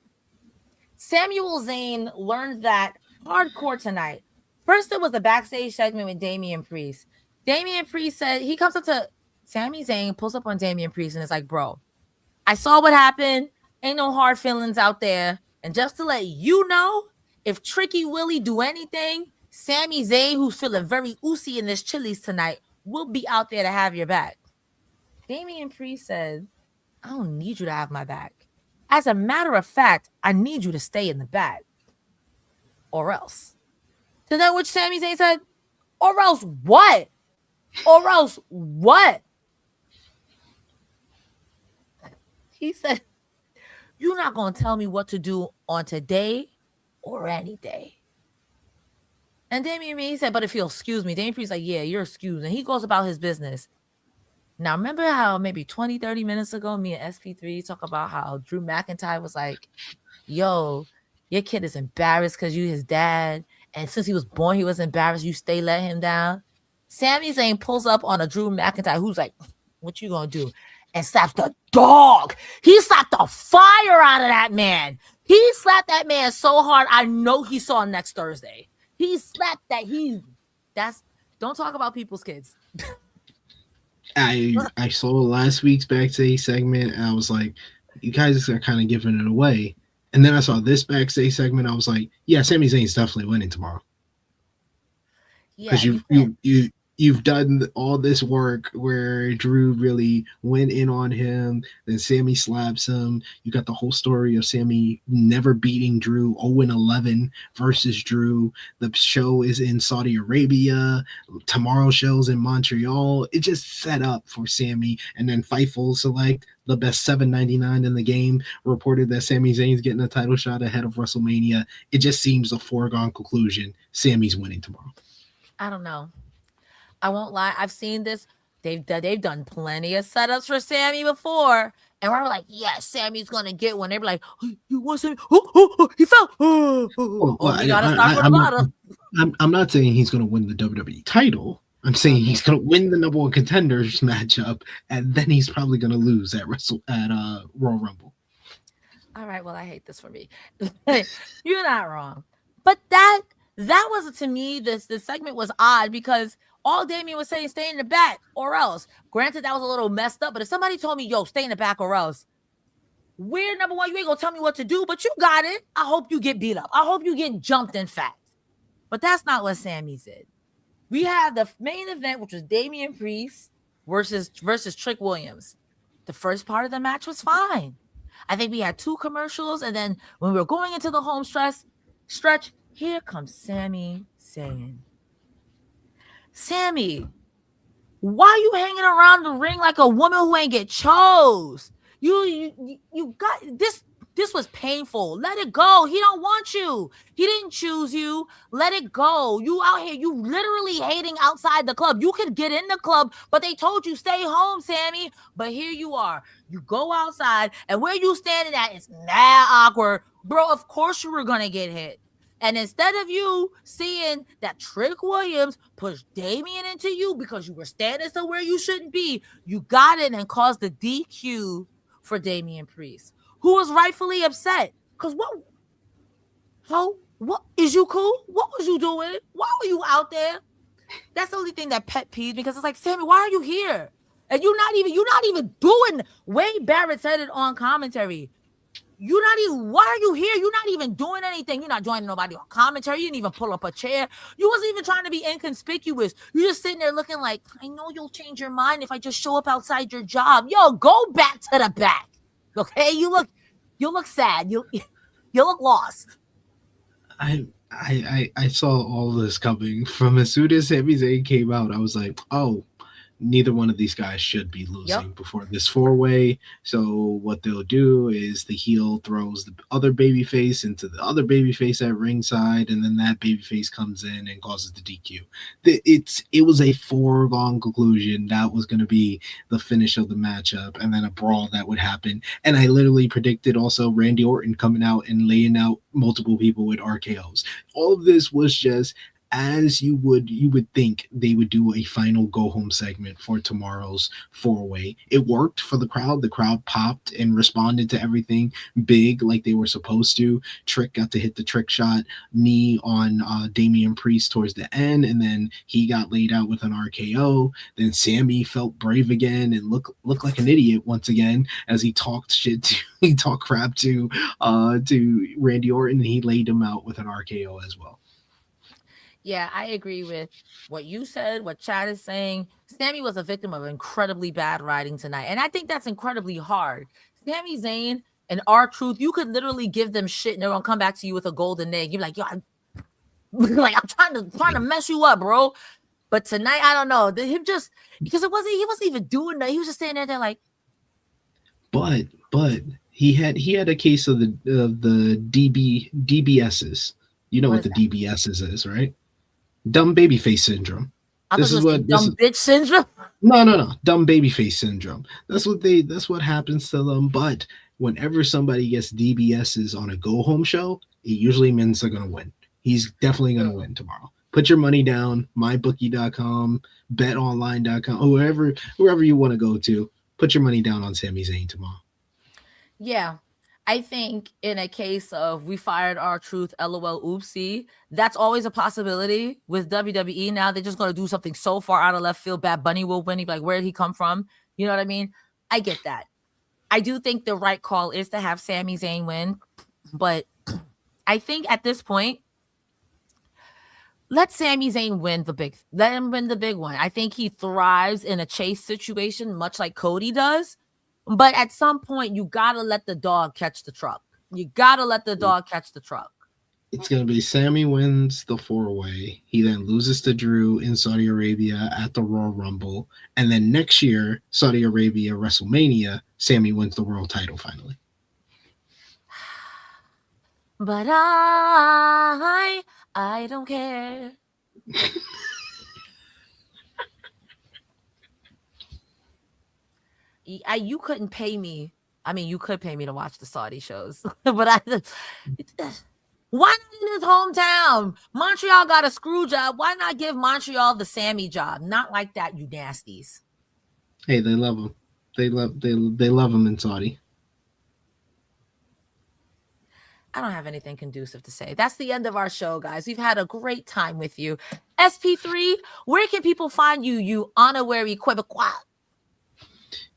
Samuel Zayn learned that hardcore tonight. First, there was a backstage segment with Damian Priest. Damian Priest said, he comes up to Sami Zayn, pulls up on Damian Priest, and is like, bro, I saw what happened. Ain't no hard feelings out there. And just to let you know, if Tricky Willie do anything, Sami Zayn, who's feeling very oozy in this Chili's tonight, will be out there to have your back. Damian Priest said, I don't need you to have my back. As a matter of fact, I need you to stay in the back. Or else. To that which Sami Zayn said, or else what? Or else what? He said, you're not going to tell me what to do on today or any day. And Damian Priest said, but if you'll excuse me, Damian Priest like, yeah, you're excused. And he goes about his business. Now, remember how maybe 20, 30 minutes ago, me and SP3 talk about how Drew McIntyre was like, yo, your kid is embarrassed because you his dad. And since he was born, he was embarrassed. You stay let him down. Sami Zayn pulls up on a Drew McIntyre who's like, what you gonna do? And slaps the dog. He slapped the fire out of that man. He slapped that man so hard, I know he saw him next Thursday. He slapped that. Don't talk about people's kids. I saw last week's backstage segment, and I was like, you guys are kind of giving it away. And then I saw this backstage segment, I was like, yeah, Sami Zayn's definitely winning tomorrow. Because you've done all this work where Drew really went in on him, then Sami slaps him. You got the whole story of Sami never beating Drew, 0-11 versus Drew. The show is in Saudi Arabia. Tomorrow's show's in Montreal. It just set up for Sami. And then Fightful Select, the best $7.99 in the game, reported that Sami Zayn's getting a title shot ahead of WrestleMania. It just seems a foregone conclusion. Sami's winning tomorrow. I don't know. I won't lie. I've seen this. They've done plenty of setups for Sami before. And we're like, yes, Sami's going to get one. They're like, you want Sami? He fell. I'm not saying he's going to win the WWE title. I'm saying he's going to win the number one contenders matchup, and then he's probably going to lose at Royal Rumble. All right. Well, I hate this for me. You're not wrong. But that was, to me, this segment was odd because all Damian was saying, stay in the back or else. Granted, that was a little messed up, but if somebody told me, yo, stay in the back or else, we're number one, you ain't gonna tell me what to do, but you got it. I hope you get beat up. I hope you get jumped, in fact. But that's not what Sami said. We have the main event, which was Damian Priest versus Trick Williams. The first part of the match was fine. I think we had 2 commercials, and then when we were going into the home stretch, here comes Sami Zayn. Sami, why you hanging around the ring like a woman who ain't get chose? You got this. This was painful. Let it go. He don't want you. He didn't choose you. Let it go. You out here, you literally hating outside the club. You could get in the club, but they told you stay home, Sami. But here you are. You go outside, and where you standing at is mad awkward. Bro, of course you were gonna get hit. And instead of you seeing that Trick Williams pushed Damian into you because you were standing somewhere you shouldn't be, you got in and caused the DQ for Damian Priest, who was rightfully upset. Because what is you cool? What was you doing? Why were you out there? That's the only thing that pet peeved, because it's like, Sammy, why are you here? And you're not even doing. Wade Barrett said it on commentary. Why are you here? You're not even doing anything. You're not joining nobody on commentary. You didn't even pull up a chair. You wasn't even trying to be inconspicuous. You're just sitting there looking like, I know you'll change your mind if I just show up outside your job. Yo, go back to the back. Okay? You look sad. You look lost. I saw all this coming from as soon as Sami Zayn came out. I was like, oh, neither one of these guys should be losing before this 4-way. So what they'll do is the heel throws the other babyface into the other babyface at ringside, and then that babyface comes in and causes the DQ. It was a foregone conclusion that was going to be the finish of the matchup, and then a brawl that would happen. And I literally predicted also Randy Orton coming out and laying out multiple people with RKOs. All of this was just as you would think they would do a final go home segment for tomorrow's 4-way. It worked for the crowd. The crowd popped and responded to everything big like they were supposed to. Trick got to hit the trick shot knee on Damian Priest towards the end, and then he got laid out with an RKO. Then Sammy felt brave again and looked like an idiot once again as he talked crap to Randy Orton, and he laid him out with an RKO as well. Yeah, I agree with what you said, what Chad is saying. Sammy was a victim of incredibly bad writing tonight. And I think that's incredibly hard. Sami Zayn and R-Truth, you could literally give them shit and they're going to come back to you with a golden egg. You're like, yo, I'm trying to mess you up, bro. But tonight, I don't know. Him just, because he wasn't even doing that. He was just standing there like. But he had a case of the DBSs. You know what the DBSs is, right? Dumb babyface syndrome. This is what dumb bitch syndrome. No. Dumb babyface syndrome. That's what happens to them. But whenever somebody gets DBSs on a go home show, it usually means they're gonna win. He's definitely gonna win tomorrow. Put your money down, mybookie.com, betonline.com, whoever you want to go to. Put your money down on Sami Zayn tomorrow. Yeah. I think in a case of we fired R-Truth, LOL, oopsie, that's always a possibility with WWE. Now they're just going to do something so far out of left field. Bad Bunny will win. He'd be like, where did he come from? You know what I mean? I get that. I do think the right call is to have Sami Zayn win. But I think at this point, let Sami Zayn let him win the big one. I think he thrives in a chase situation, much like Cody does. But at some point, you got to let the dog catch the truck. It's going to be Sammy wins the 4-way. He then loses to Drew in Saudi Arabia at the Royal Rumble. And then next year, Saudi Arabia, WrestleMania, Sammy wins the world title finally. But I don't care. You couldn't pay me. I mean, you could pay me to watch the Saudi shows, but why not in his hometown? Montreal got a screw job. Why not give Montreal the Sammy job? Not like that, you nasties. Hey, they love him. They love him in Saudi. I don't have anything conducive to say. That's the end of our show, guys. We've had a great time with you. SP3, where can people find you, you honorary Quebecois?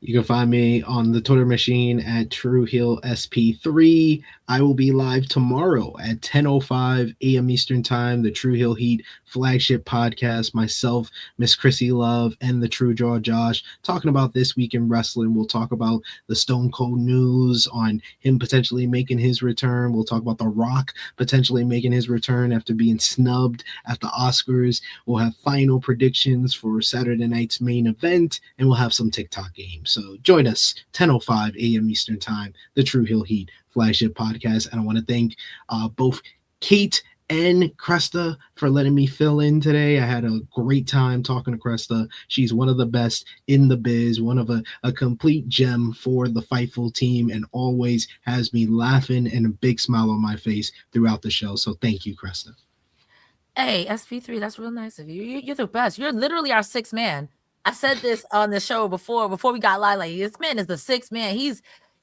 You can find me on the Twitter machine at TrueHeelSP3. I will be live tomorrow at 10:05 a.m. Eastern Time, the True Heel Heat flagship podcast. Myself, Miss Chrissy Love, and the True Jaw Josh talking about this week in wrestling. We'll talk about the Stone Cold news on him potentially making his return. We'll talk about The Rock potentially making his return after being snubbed at the Oscars. We'll have final predictions for Saturday night's main event, and we'll have some TikTok games. So join us 10:05 a.m. Eastern Time, the True Heel Heat flagship podcast. And I want to thank both Kate and Cresta for letting me fill in today. I had a great time talking to Cresta. She's one of the best in the biz, one of a complete gem for the Fightful team, and always has me laughing and a big smile on my face throughout the show. So thank you, Cresta. Hey, SP3, that's real nice of you. You're the best. You're literally our sixth man. I said this on the show before we got live. Like, this man is the sixth man.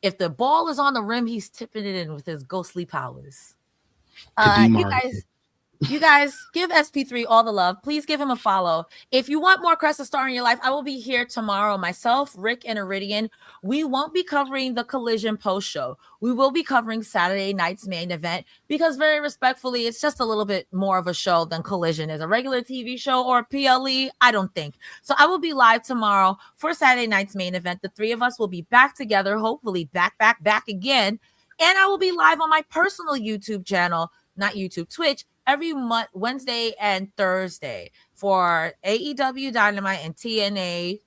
If the ball is on the rim, he's tipping it in with his ghostly powers. You guys give SP3 all the love. Please give him a follow. If you want more Cresta Star in your life, I will be here tomorrow. Myself, Rick, and Iridian. We won't be covering the Collision post show. We will be covering Saturday night's main event because, very respectfully, it's just a little bit more of a show than Collision is. A regular TV show or a PLE, I don't think. So I will be live tomorrow for Saturday night's main event. The three of us will be back together, hopefully back again. And I will be live on my personal YouTube channel, not YouTube, Twitch, every month, Wednesday and Thursday for AEW Dynamite and TNA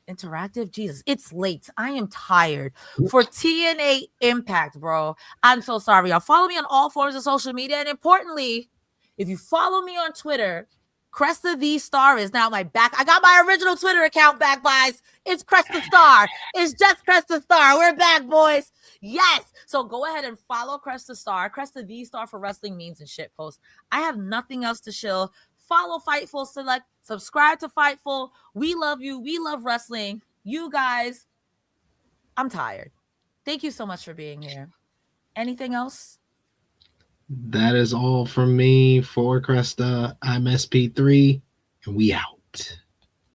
Interactive. Jesus, it's late. I am tired. For TNA Impact, bro. I'm so sorry. Y'all follow me on all forms of social media. And importantly, if you follow me on Twitter, Cresta the Star is now my back. I got my original Twitter account back, guys. It's Cresta Star. It's just Cresta Star. We're back, boys. Yes. So go ahead and follow Cresta Star, Cresta the Star for wrestling memes and shit posts. I have nothing else to shill. Follow Fightful Select. Subscribe to Fightful. We love you. We love wrestling. You guys, I'm tired. Thank you so much for being here. Anything else? That is all from me for Cresta. I'm SP3, and we out.